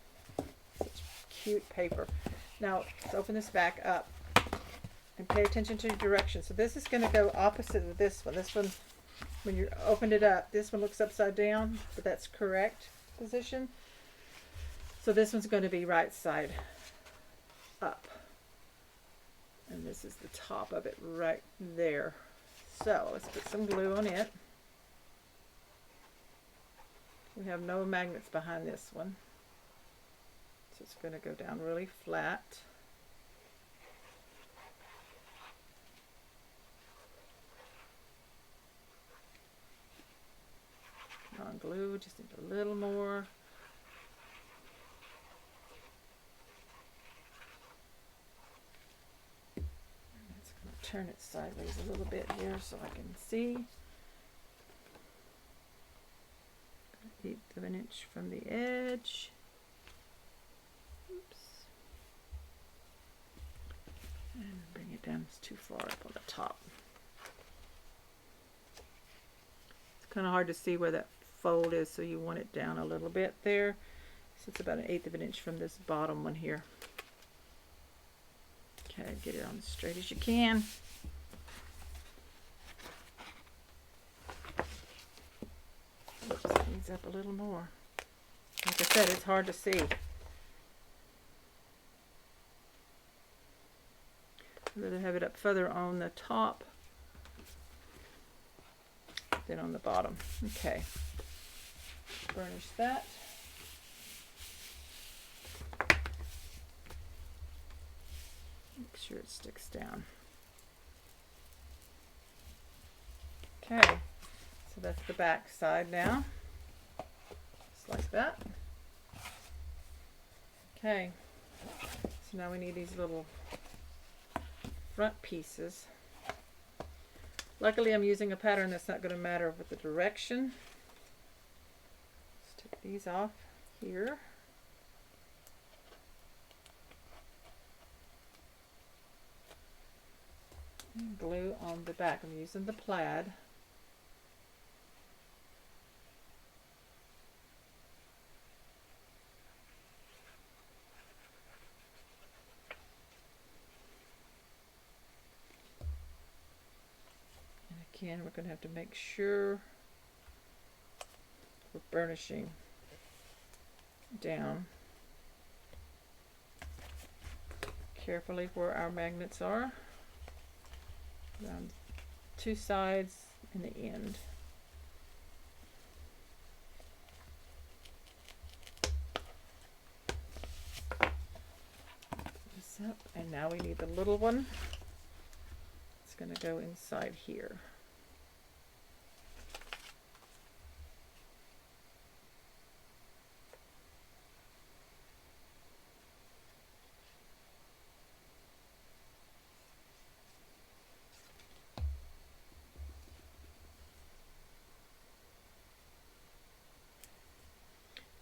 Such cute paper. Now let's open this back up and pay attention to the direction. So this is going to go opposite of this one. This one, when you opened it up, this one looks upside down, but that's correct position. So this one's going to be right side up. And this is the top of it right there. So let's put some glue on it. We have no magnets behind this one. So it's going to go down really flat. Come on, glue, just need a little more. It's going to turn it sideways a little bit here so I can see. 1/8 of an inch from the edge. Oops. And bring it down, it's too far up on the top. It's kind of hard to see where that fold is, so you want it down a little bit there. So it's about 1/8 of an inch from this bottom one here. Okay, get it on as straight as you can. Oops, it needs up a little more. Like I said, it's hard to see. I'd rather have it up further on the top than on the bottom. Okay, burnish that. Make sure it sticks down. Okay, so that's the back side now. Just like that. Okay, so now we need these little front pieces. Luckily I'm using a pattern that's not going to matter with the direction. Let's take these off here. And glue on the back. I'm using the plaid. Again, we're going to have to make sure we're burnishing down carefully where our magnets are, around two sides and the end. Yep, and now we need the little one. It's going to go inside here.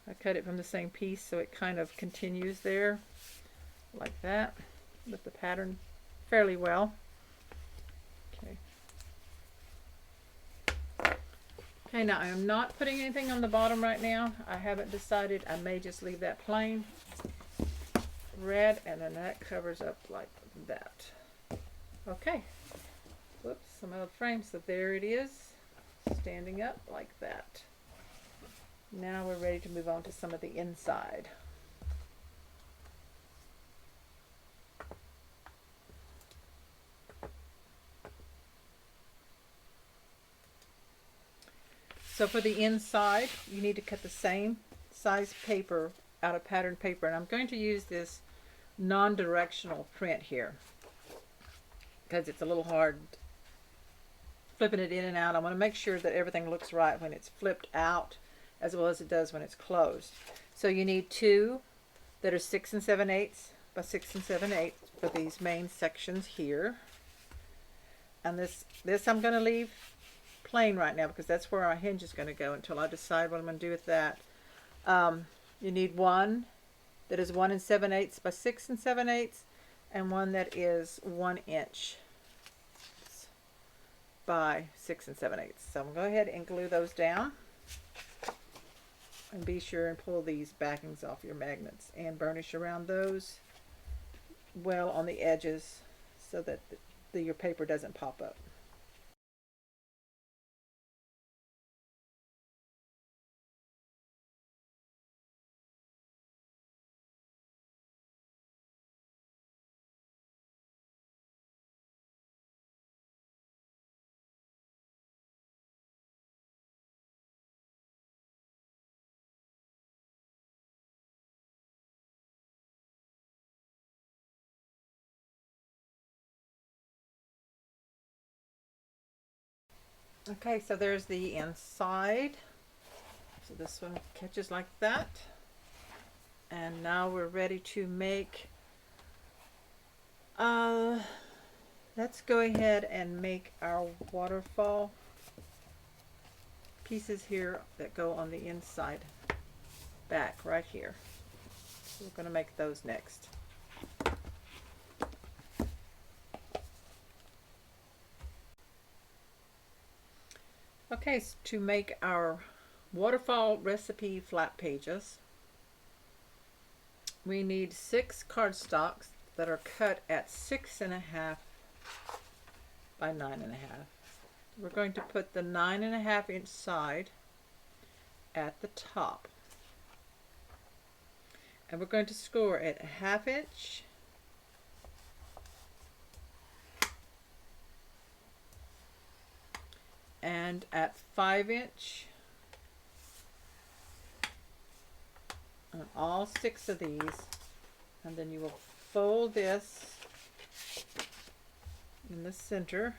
I cut it from the same piece so it kind of continues there like that with the pattern fairly well. Okay. Okay, now I am not putting anything on the bottom right now. I haven't decided. I may just leave that plain red, and then that covers up like that. Okay. Whoops, some out of frame. So there it is, standing up like that. Now we're ready to move on to some of the inside. So for the inside, you need to cut the same size paper out of pattern paper, and I'm going to use this non-directional print here because it's a little hard flipping it in and out. I want to make sure that everything looks right when it's flipped out as well as it does when it's closed. So you need two that are 6 7/8 by 6 7/8 for these main sections here. And this I'm going to leave plain right now because that's where our hinge is going to go until I decide what I'm going to do with that. You need one that is 1 7/8 by 6 7/8 and one that is 1 inch by 6 7/8. So I'm going to go ahead and glue those down. And be sure and pull these backings off your magnets and burnish around those well on the edges so that your paper doesn't pop up. Okay, so there's the inside. So this one catches like that. And now we're ready to make, let's go ahead and make our waterfall pieces here that go on the inside back right here. So we're going to make those next. Okay, so to make our waterfall recipe flat pages, we need 6 cardstocks that are cut at 6 1/2 by 9 1/2. We're going to put the 9 1/2 inch side at the top. And we're going to score at 1/2 inch, and at 5 inch on all 6 of these, and then you will fold this in the center,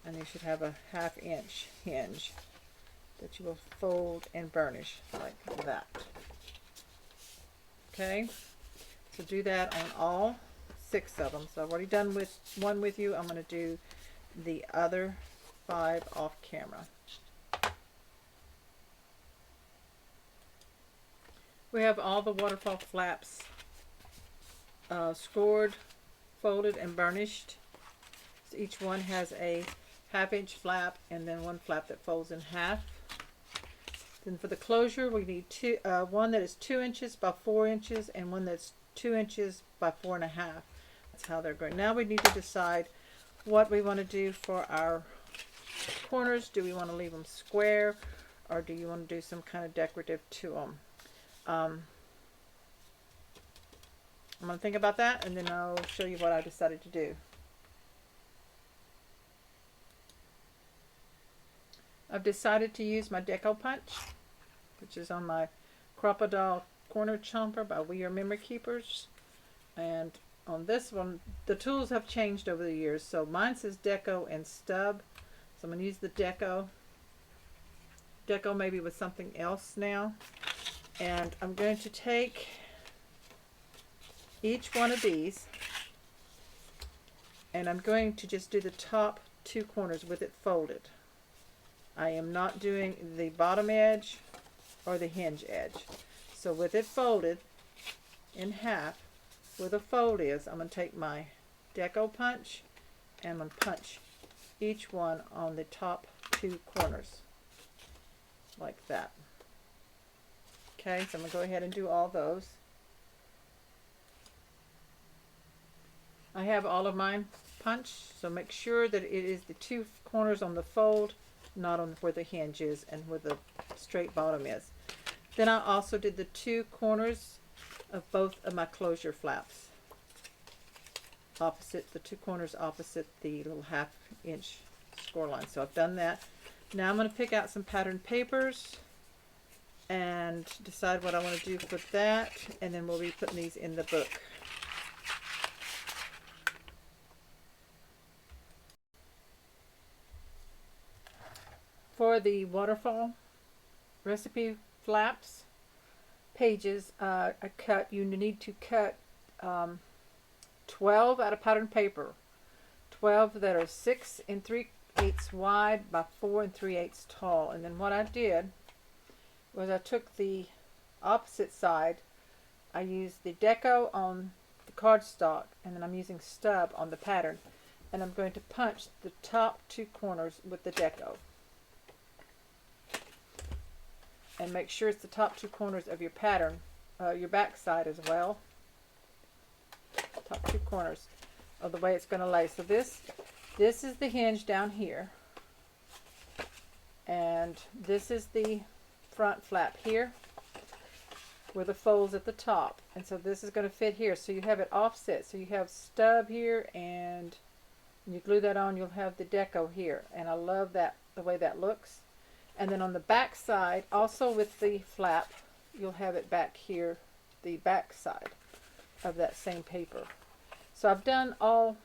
and you should have a 1/2 inch hinge that you will fold and burnish like that. Okay, so do that on all 6 of them. So I've already done with one with you. I'm going to do the other 5 off camera. We have all the waterfall flaps scored, folded, and burnished. So each one has a 1/2 inch flap and then one flap that folds in half. Then for the closure, we need one that is 2 inches by 4 inches and one that's 2 inches by 4 1/2. That's how they're going. Now we need to decide what we want to do for our corners. Do we want to leave them square, or do you want to do some kind of decorative to them? I'm going to think about that, and then I'll show you what I decided to do. I've decided to use my deco punch, which is on my Crocodile Corner Chomper by We Are Memory Keepers. And on this one, the tools have changed over the years. So mine says Deco and Stub. So I'm going to use the Deco. Deco maybe with something else now. And I'm going to take each one of these and I'm going to just do the top two corners with it folded. I am not doing the bottom edge or the hinge edge. So with it folded in half, where the fold is, I'm going to take my Deco punch and I'm going to punch each one on the top two corners like that. Okay, so I'm going to go ahead and do all those. I have all of mine punched, so make sure that it is the two corners on the fold, not on where the hinge is and where the straight bottom is. Then I also did the two corners of both of my closure flaps. Opposite, the two corners opposite the little 1/2 inch score line. So I've done that. Now I'm going to pick out some pattern papers and decide what I want to do with that, and then we'll be putting these in the book. For the waterfall recipe flaps pages, I cut, you need to cut 12 out of pattern paper, 12 that are 6 3/8 wide by 4 3/8 tall. And then what I did was I took the opposite side, I used the Deco on the cardstock, and then I'm using Stub on the pattern, and I'm going to punch the top two corners with the Deco. And make sure it's the top two corners of your pattern, your back side as well. Top two corners of the way it's going to lay. So this is the hinge down here, and this is the front flap here with the folds at the top, and so this is going to fit here. So you have it offset, so you have Stub here, and when you glue that on, you'll have the Deco here, and I love that, the way that looks. And then on the back side, also with the flap, you'll have it back here, the back side of that same paper. So I've done all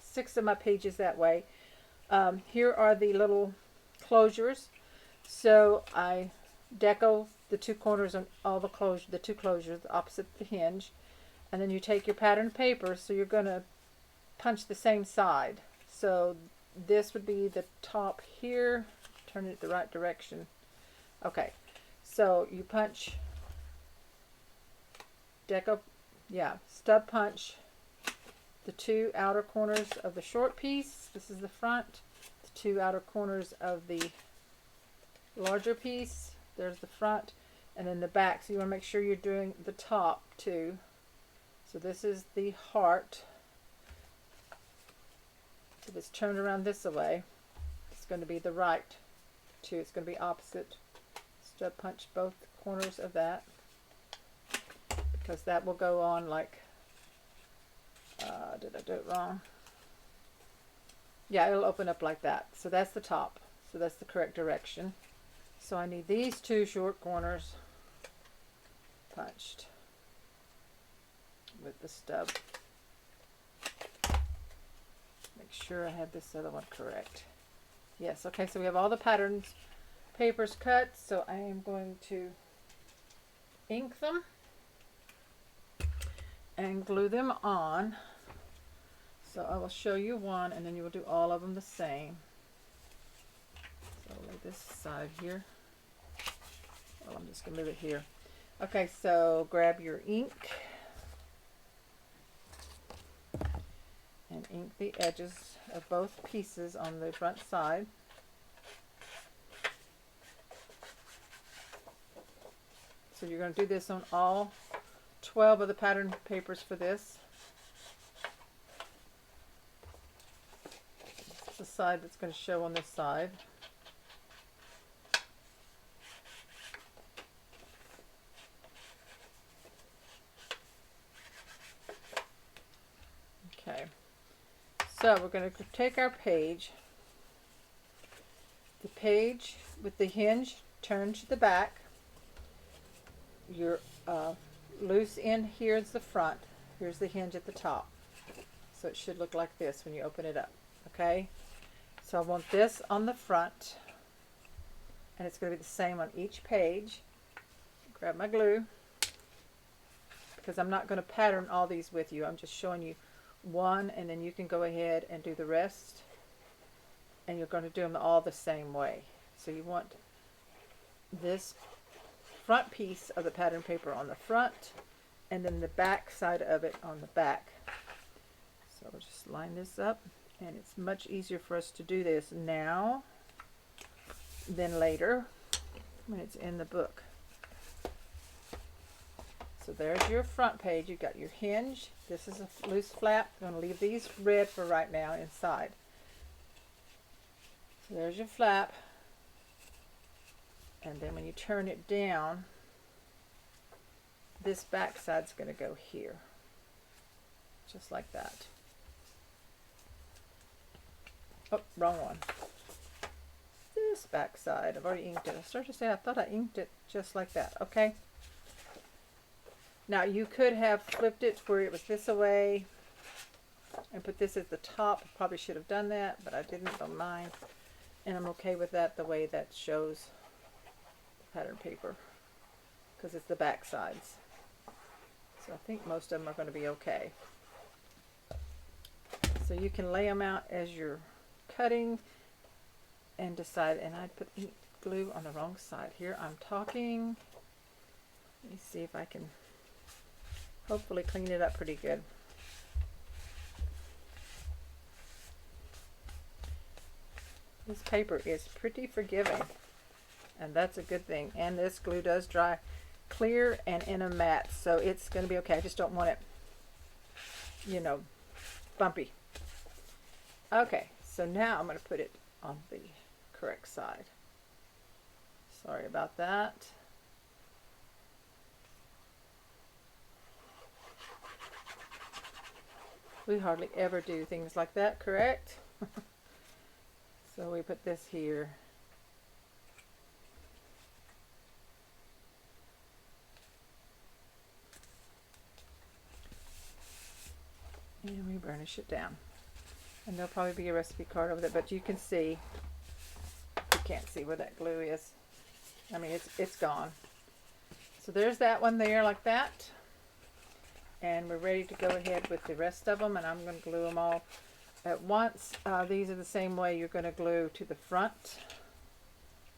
6 of my pages that way. Here are the little closures. So I Deco the two corners on all the two closures opposite the hinge, and then you take your pattern paper, so you're going to punch the same side. So this would be the top here. Turn it the right direction. Okay, so you punch Deco, Stub punch the two outer corners of the short piece. This is the front. The two outer corners of the larger piece. There's the front, and then the back. So you want to make sure you're doing the top too. So this is the heart. If it's turned around this way, it's going to be the right too. It's going to be opposite. Stub punch both corners of that, because that will go on like, did I do it wrong? Yeah, it'll open up like that. So that's the top. So that's the correct direction. So I need these two short corners punched with the stub. Make sure I have this other one correct. Yes, okay, so we have all the patterns, papers cut, so I am going to ink them and glue them on. So I will show you one, and then you will do all of them the same. So I'll lay this aside here. Well, I'm just going to leave it here. Okay, so grab your ink and ink the edges of both pieces on the front side. So you're going to do this on all 12 of the pattern papers for this. This is the side that's going to show on this side. Okay, so we're going to take our page, the page with the hinge turned to the back. Your uh, loose end here is the front. Here's the hinge at the top. So it should look like this when you open it up. Okay? So I want this on the front, and it's going to be the same on each page. Grab my glue, because I'm not going to pattern all these with you. I'm just showing you one, and then you can go ahead and do the rest, and you're going to do them all the same way. So you want this front piece of the pattern paper on the front, and then the back side of it on the back. So we'll just line this up, and it's much easier for us to do this now than later when it's in the book. So there's your front page. You've got your hinge. This is a loose flap. I'm going to leave these red for right now inside. So there's your flap. And then when you turn it down, this back side's going to go here. Just like that. Oh, wrong one. This back side, I've already inked it. I started to say I thought I inked it just like that. Okay. Now you could have flipped it where it was this away and put this at the top. Probably should have done that, but I didn't. Don't mind. And I'm okay with that the way that shows the pattern paper, because it's the back sides. So I think most of them are going to be okay. So you can lay them out as you're cutting and decide. And I put ink glue on the wrong side here. I'm talking. Let me see if I can hopefully clean it up pretty good. This paper is pretty forgiving, and that's a good thing. And this glue does dry clear and in a mat, so it's going to be okay. I just don't want it, you know, bumpy. Okay, so now I'm going to put it on the correct side. Sorry about that. We hardly ever do things like that, correct? So we put this here. And we burnish it down. And there'll probably be a recipe card over there, but you can see, you can't see where that glue is. I mean, it's gone. So there's that one there like that. And we're ready to go ahead with the rest of them, and I'm going to glue them all at once. These are the same way you're going to glue to the front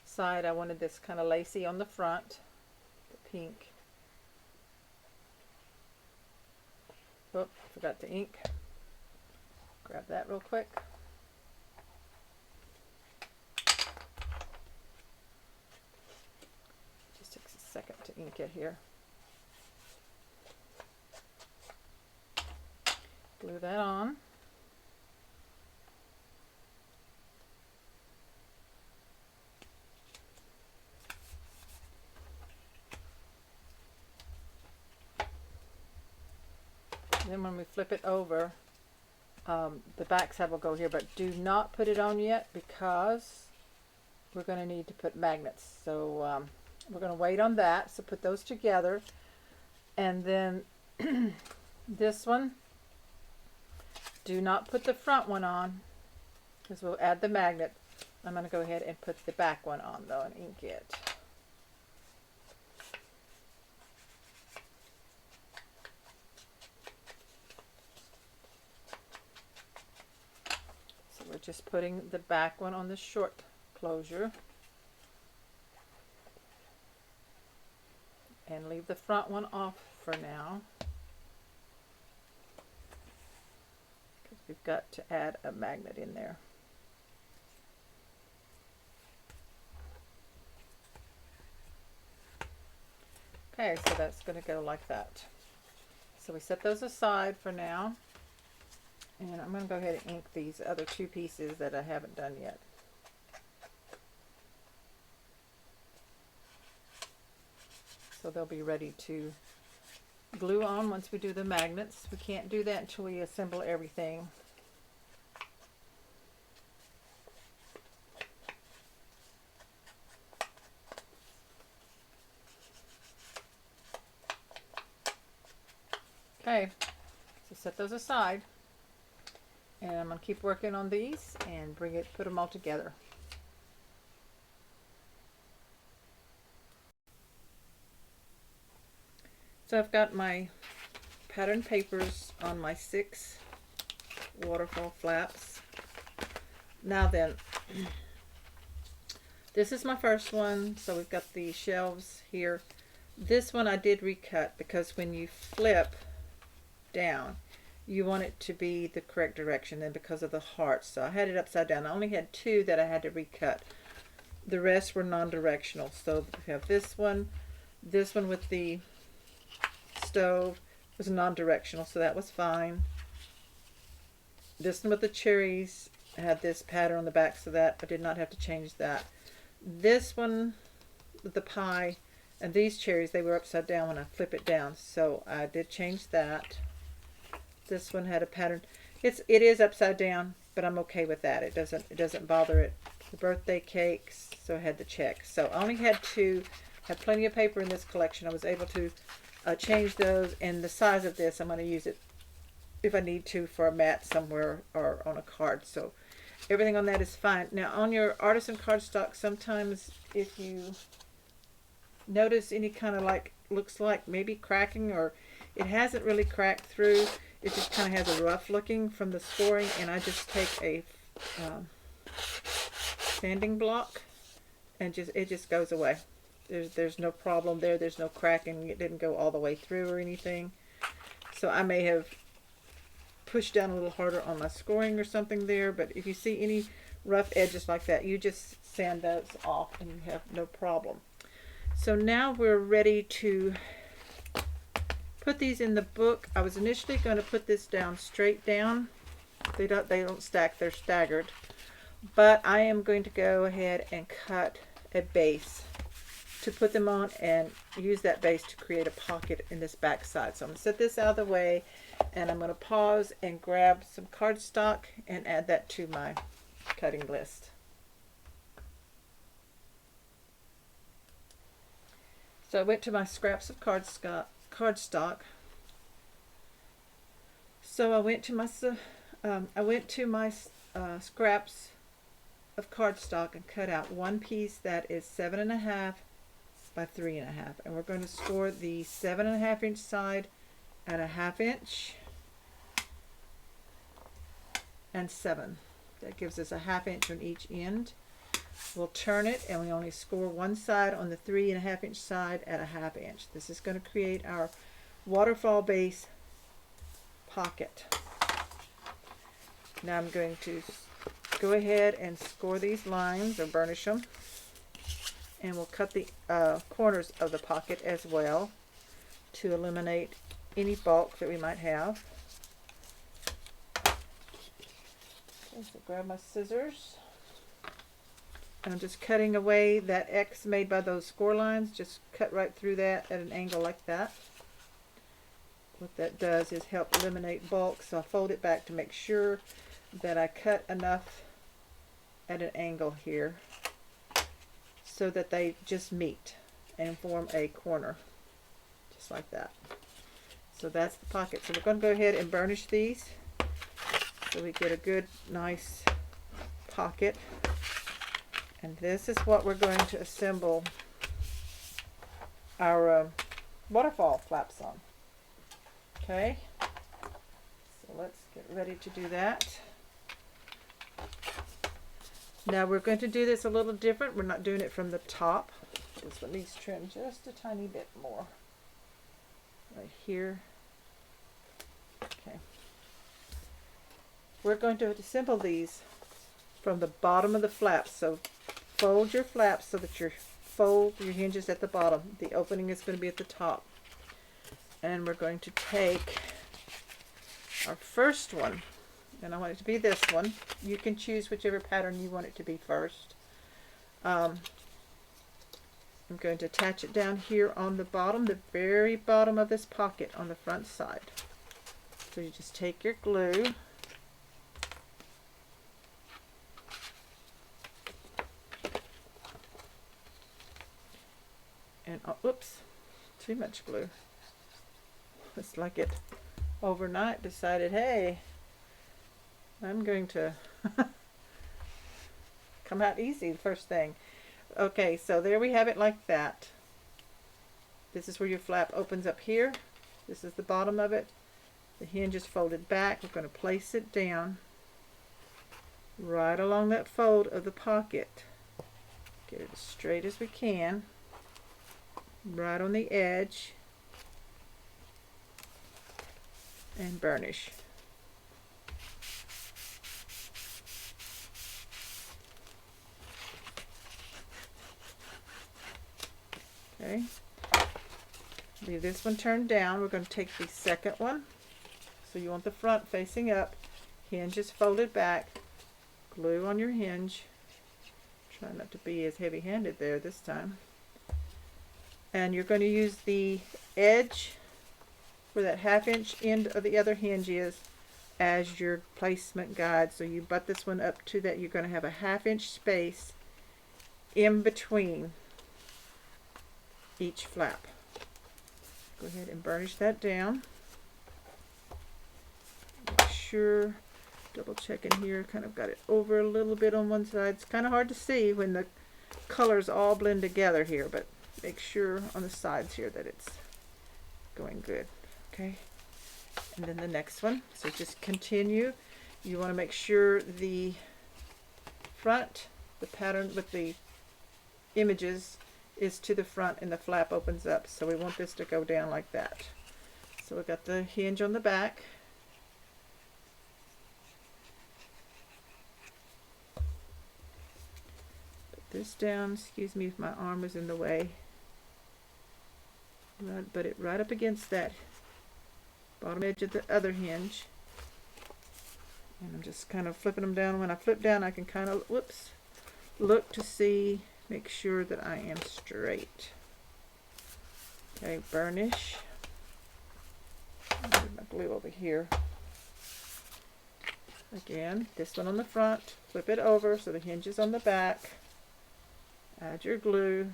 side. I wanted this kind of lacy on the front, the pink. Oh, forgot to ink. Grab that real quick. Just takes a second to ink it here. Glue that on. Then when we flip it over, the back side will go here, but do not put it on yet because we're going to need to put magnets. So we're going to wait on that. So put those together. And then this one, do not put the front one on because we'll add the magnet. I'm going to go ahead and put the back one on though and ink it. So we're just putting the back one on the short closure. And leave the front one off for now, because we've got to add a magnet in there. Okay, so that's going to go like that. So we set those aside for now, and I'm going to go ahead and ink these other two pieces that I haven't done yet. So they'll be ready to glue on once we do the magnets. We can't do that until we assemble everything. Okay, so set those aside, and I'm going to keep working on these and put them all together. So I've got my pattern papers on my 6 waterfall flaps. Now then, this is my first one, so we've got the shelves here. This one I did recut because when you flip down, you want it to be the correct direction, and because of the hearts, so I had it upside down. I only had 2 that I had to recut. The rest were non-directional. So we have this one with the stove was non-directional, so that was fine. This one with the cherries had this pattern on the back, so that I did not have to change that. This one with the pie and these cherries, they were upside down when I flip it down, so I did change that. This one had a pattern. It is upside down, but I'm okay with that. It doesn't bother it. The birthday cakes, so I had the check. So I only had 2. Had plenty of paper in this collection. I was able to change those, and the size of this, I'm going to use it if I need to for a mat somewhere or on a card. So everything on that is fine. Now on your artisan cardstock, sometimes if you notice any kind of looks like maybe cracking, or it hasn't really cracked through, it just kind of has a rough looking from the scoring, and I just take a sanding block and it just goes away. There's no problem there. There's no cracking. It didn't go all the way through or anything. So I may have pushed down a little harder on my scoring or something there, but if you see any rough edges like that, you just sand those off and you have no problem. So now we're ready to put these in the book. I was initially going to put this down straight down. They don't stack, they're staggered. But I am going to go ahead and cut a base to put them on and use that base to create a pocket in this back side. So I'm going to set this out of the way, and I'm going to pause and grab some cardstock and add that to my cutting list. So I went to my scraps of cardstock. So I went to my scraps of cardstock and cut out one piece that is 7.5 by 3.5, and we're going to score the 7.5 inch side at a 1/2 inch and 7. That gives us a 1/2 inch on each end. We'll turn it, and we only score one side on the 3.5 inch side at a 1/2 inch. This is going to create our waterfall base pocket. Now I'm going to go ahead and score these lines or burnish them, and we'll cut the corners of the pocket as well to eliminate any bulk that we might have. Okay, so grab my scissors, and I'm just cutting away that X made by those score lines. Just cut right through that at an angle like that. What that does is help eliminate bulk, so I fold it back to make sure that I cut enough at an angle here so that they just meet and form a corner, just like that. So that's the pocket. So we're going to go ahead and burnish these so we get a good, nice pocket. And this is what we're going to assemble our waterfall flaps on. Okay, so let's get ready to do that. Now we're going to do this a little different. We're not doing it from the top. This one needs trim just a tiny bit more. Right here. Okay. We're going to assemble these from the bottom of the flaps. So fold your flaps so that you fold your hinges at the bottom. The opening is going to be at the top. And we're going to take our first one, and I want it to be this one. You can choose whichever pattern you want it to be first. I'm going to attach it down here on the bottom, the very bottom of this pocket on the front side. So you just take your glue and, oops, too much glue. It's like it overnight decided, hey, I'm going to come out easy the first thing. Okay, so there we have it like that. This is where your flap opens up here. This is the bottom of it. The hinge is folded back. We're going to place it down right along that fold of the pocket. Get it as straight as we can. Right on the edge. And burnish. Okay. Leave this one turned down. We're going to take the second one. So you want the front facing up. Hinge is folded back. Glue on your hinge. Try not to be as heavy-handed there this time. And you're going to use the edge where that 1/2 inch end of the other hinge is as your placement guide. So you butt this one up to that. You're going to have a 1/2 inch space in between each flap. Go ahead and burnish that down. Make sure, double checking here, kind of got it over a little bit on one side. It's kind of hard to see when the colors all blend together here, but make sure on the sides here that it's going good. Okay, and then the next one. So just continue. You want to make sure the front, the pattern with the images is to the front and the flap opens up. So we want this to go down like that. So we've got the hinge on the back. Put this down. Excuse me if my arm is in the way. Put it right up against that bottom edge of the other hinge. And I'm just kind of flipping them down. When I flip down, I can kind of, whoops, look to see, make sure that I am straight. Okay, burnish. Put my glue over here. Again, this one on the front, flip it over so the hinge is on the back. Add your glue.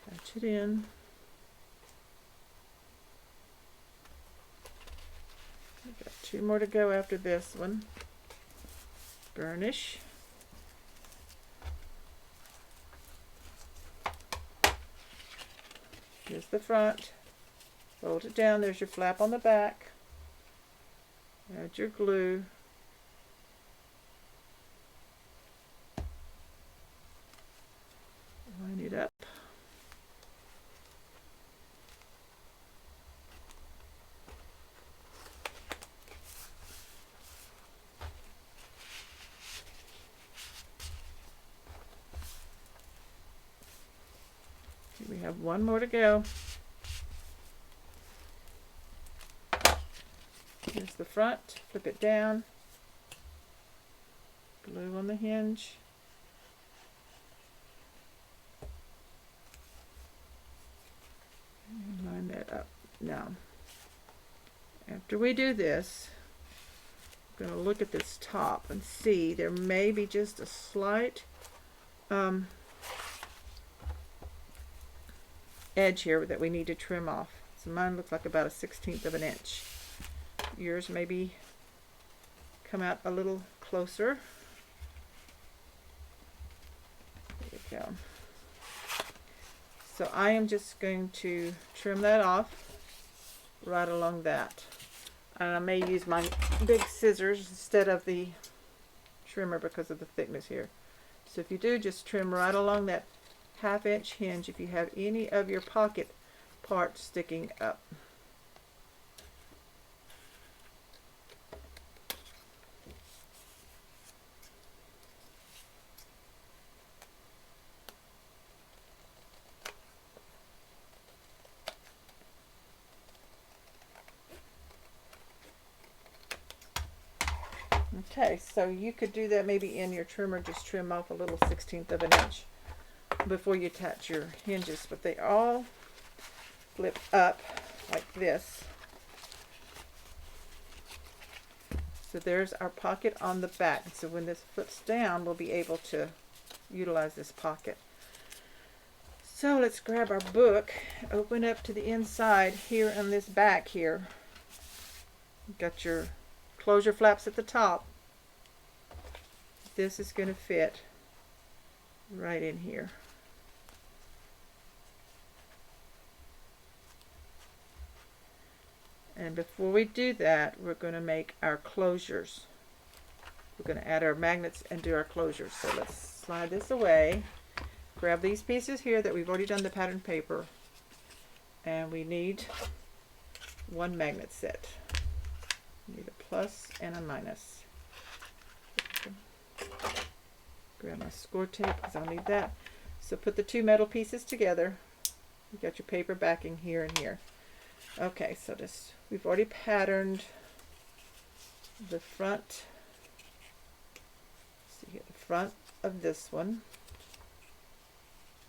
Attach it in. We've got 2 more to go after this one. Burnish. Here's the front. Fold it down. There's your flap on the back. Add your glue. Line it up. We have 1 more to go. Here's the front. Flip it down. Glue on the hinge. And line that up. Now, after we do this, I'm going to look at this top and see there may be just a slight edge here that we need to trim off. So mine looks like about a 1/16 of an inch. Yours maybe come out a little closer. There we go. So I am just going to trim that off right along that. And I may use my big scissors instead of the trimmer because of the thickness here. So if you do, just trim right along that 1/2 inch hinge if you have any of your pocket parts sticking up. Okay, so you could do that maybe in your trimmer, just trim off a little 1/16 of an inch before you attach your hinges, but they all flip up like this. So there's our pocket on the back. So when this flips down, we'll be able to utilize this pocket. So let's grab our book, open up to the inside here on this back here. You've got your closure flaps at the top. This is going to fit right in here. And before we do that, we're going to make our closures. We're going to add our magnets and do our closures. So let's slide this away. Grab these pieces here that we've already done the pattern paper. And we need one magnet set. We need a plus and a minus. Grab my score tape because I'll need that. So put the two metal pieces together. You got your paper backing here and here. Okay, so we've already patterned the front. See here, the front of this one.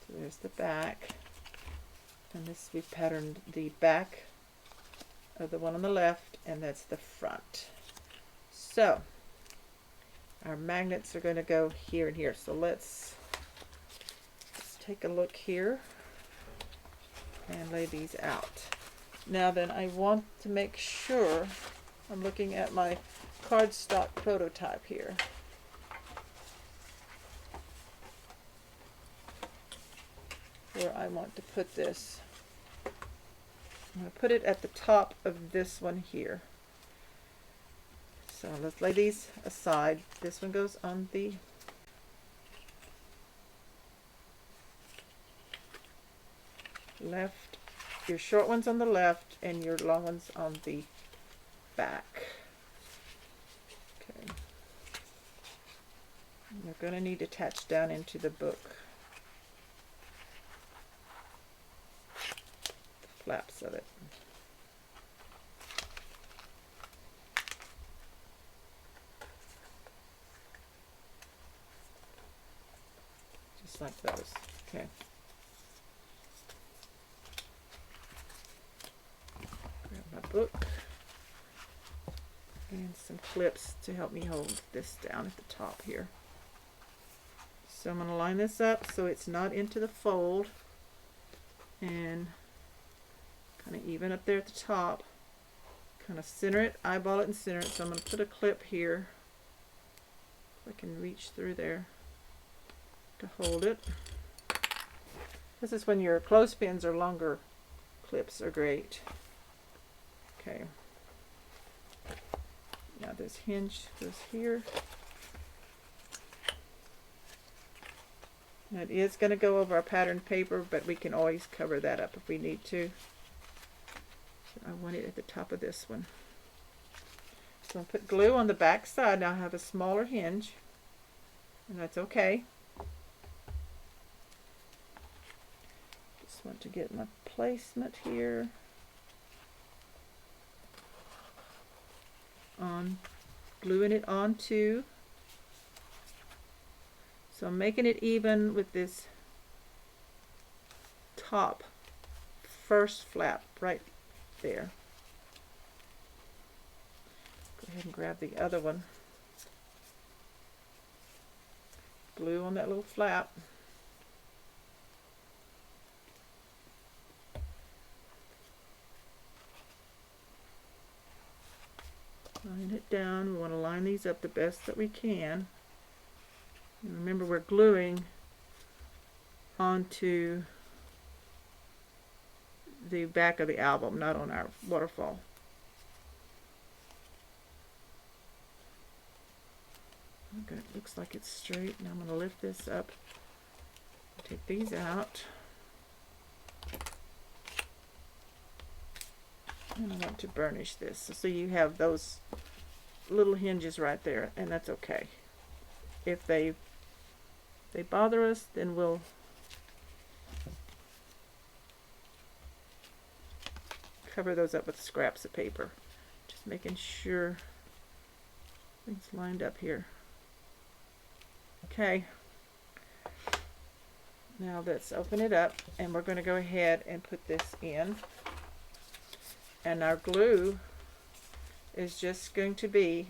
So there's the back, and this we've patterned the back of the one on the left, and that's the front. So our magnets are going to go here and here. So let's take a look here and lay these out. Now then, I want to make sure I'm looking at my cardstock prototype here. Where I want to put this. I'm going to put it at the top of this one here. So let's lay these aside. This one goes on the left, your short ones on the left, and your long ones on the back. Okay. You're going to need to attach down into the book. The flaps of it. Just like those. Okay. Grab my book and some clips to help me hold this down at the top here. So I'm going to line this up so it's not into the fold, and kind of even up there at the top. Kind of center it, eyeball it and center it. So I'm going to put a clip here. If I can reach through there to hold it. This is when your clothespins or longer clips are great. Okay. Now this hinge goes here. Now it is going to go over our pattern paper, but we can always cover that up if we need to. So I want it at the top of this one. So I'll put glue on the back side. Now I have a smaller hinge, and that's okay. Just want to get my placement here on gluing it onto. So I'm making it even with this top first flap right there. Go ahead and grab the other one. Glue on that little flap. Line it down. We want to line these up the best that we can. And remember, we're gluing onto the back of the album, not on our waterfall. Okay, it looks like it's straight. Now I'm going to lift this up, take these out, and I want to burnish this. So you have those little hinges right there, and that's okay. If they bother us, then we'll cover those up with scraps of paper. Just making sure things lined up here. Okay. Now let's open it up, and we're going to go ahead and put this in. And our glue is just going to be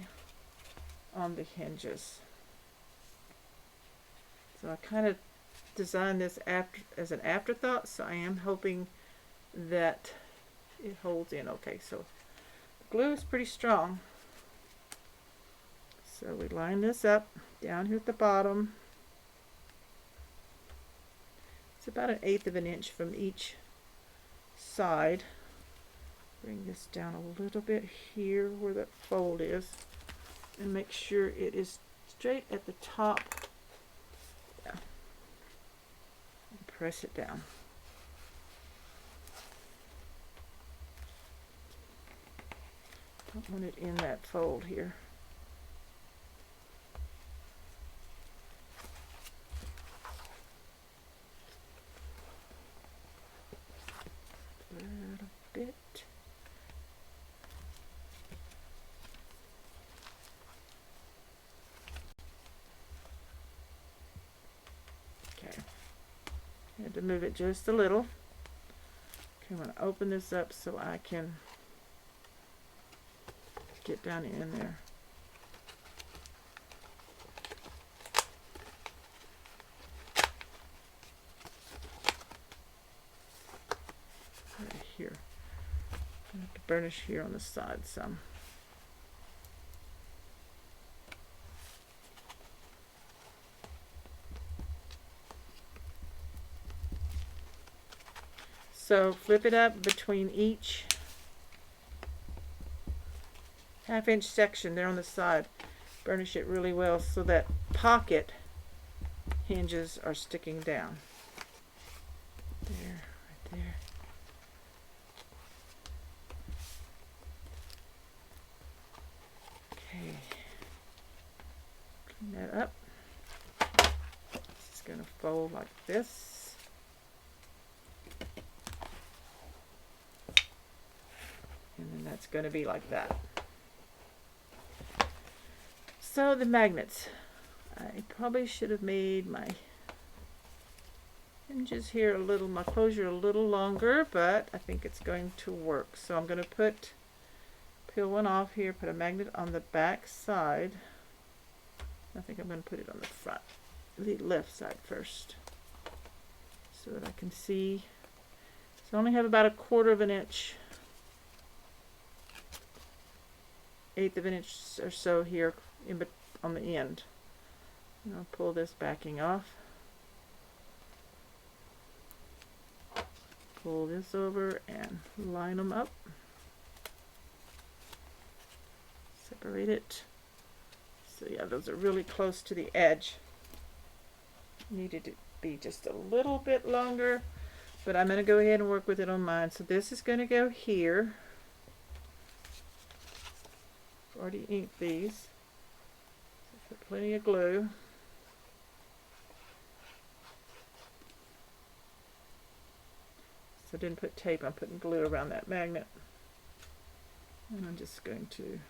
on the hinges. So I kind of designed this as an afterthought, so I am hoping that it holds in okay. So the glue is pretty strong. So we line this up down here at the bottom. It's about 1/8 of an inch from each side. Bring this down a little bit here where that fold is, and make sure it is straight at the top. Yeah. And press it down. Don't want it in that fold here. A little bit. Okay. Had to move it just a little. Okay, I'm going to open this up so I can get down in there. Right here. I have to burnish here on the side some. So flip it up between each 1/2 inch section there on the side. Burnish it really well so that pocket hinges are sticking down. There, right there. Okay. Clean that up. This is going to fold like this. And then that's going to be like that. So the magnets. I probably should have made my hinges here my closure a little longer, but I think it's going to work. So I'm going to peel one off here, put a magnet on the back side. I think I'm going to put it on the front, the left side first, so that I can see. So I only have about 1/4 of an inch, 1/8 of an inch or so here on the end. And I'll pull this backing off. Pull this over and line them up. Separate it. So yeah, those are really close to the edge. Needed to be just a little bit longer, but I'm going to go ahead and work with it on mine. So this is going to go here. I've already inked these. So put plenty of glue. So I didn't put tape, I'm putting glue around that magnet. And I'm just going to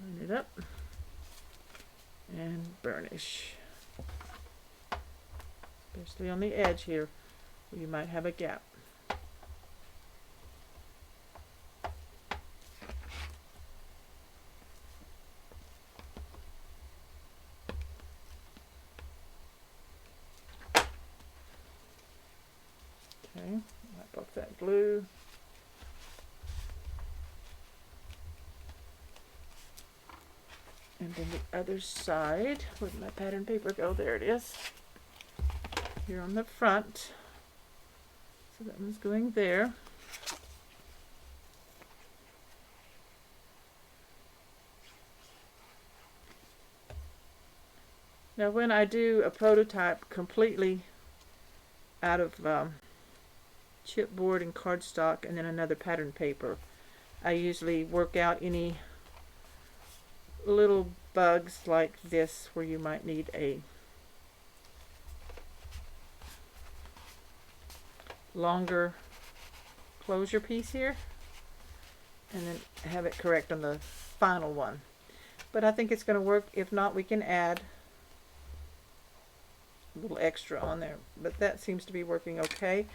line it up and burnish. Especially on the edge here where you might have a gap. Okay, wipe off that glue. And then the other side, where'd my pattern paper go? There it is. Here on the front. So that one's going there. Now when I do a prototype completely out of chipboard and cardstock and then another pattern paper, I usually work out any little bugs like this where you might need a longer closure piece here and then have it correct on the final one. But I think it's going to work. If not, we can add a little extra on there, but that seems to be working okay.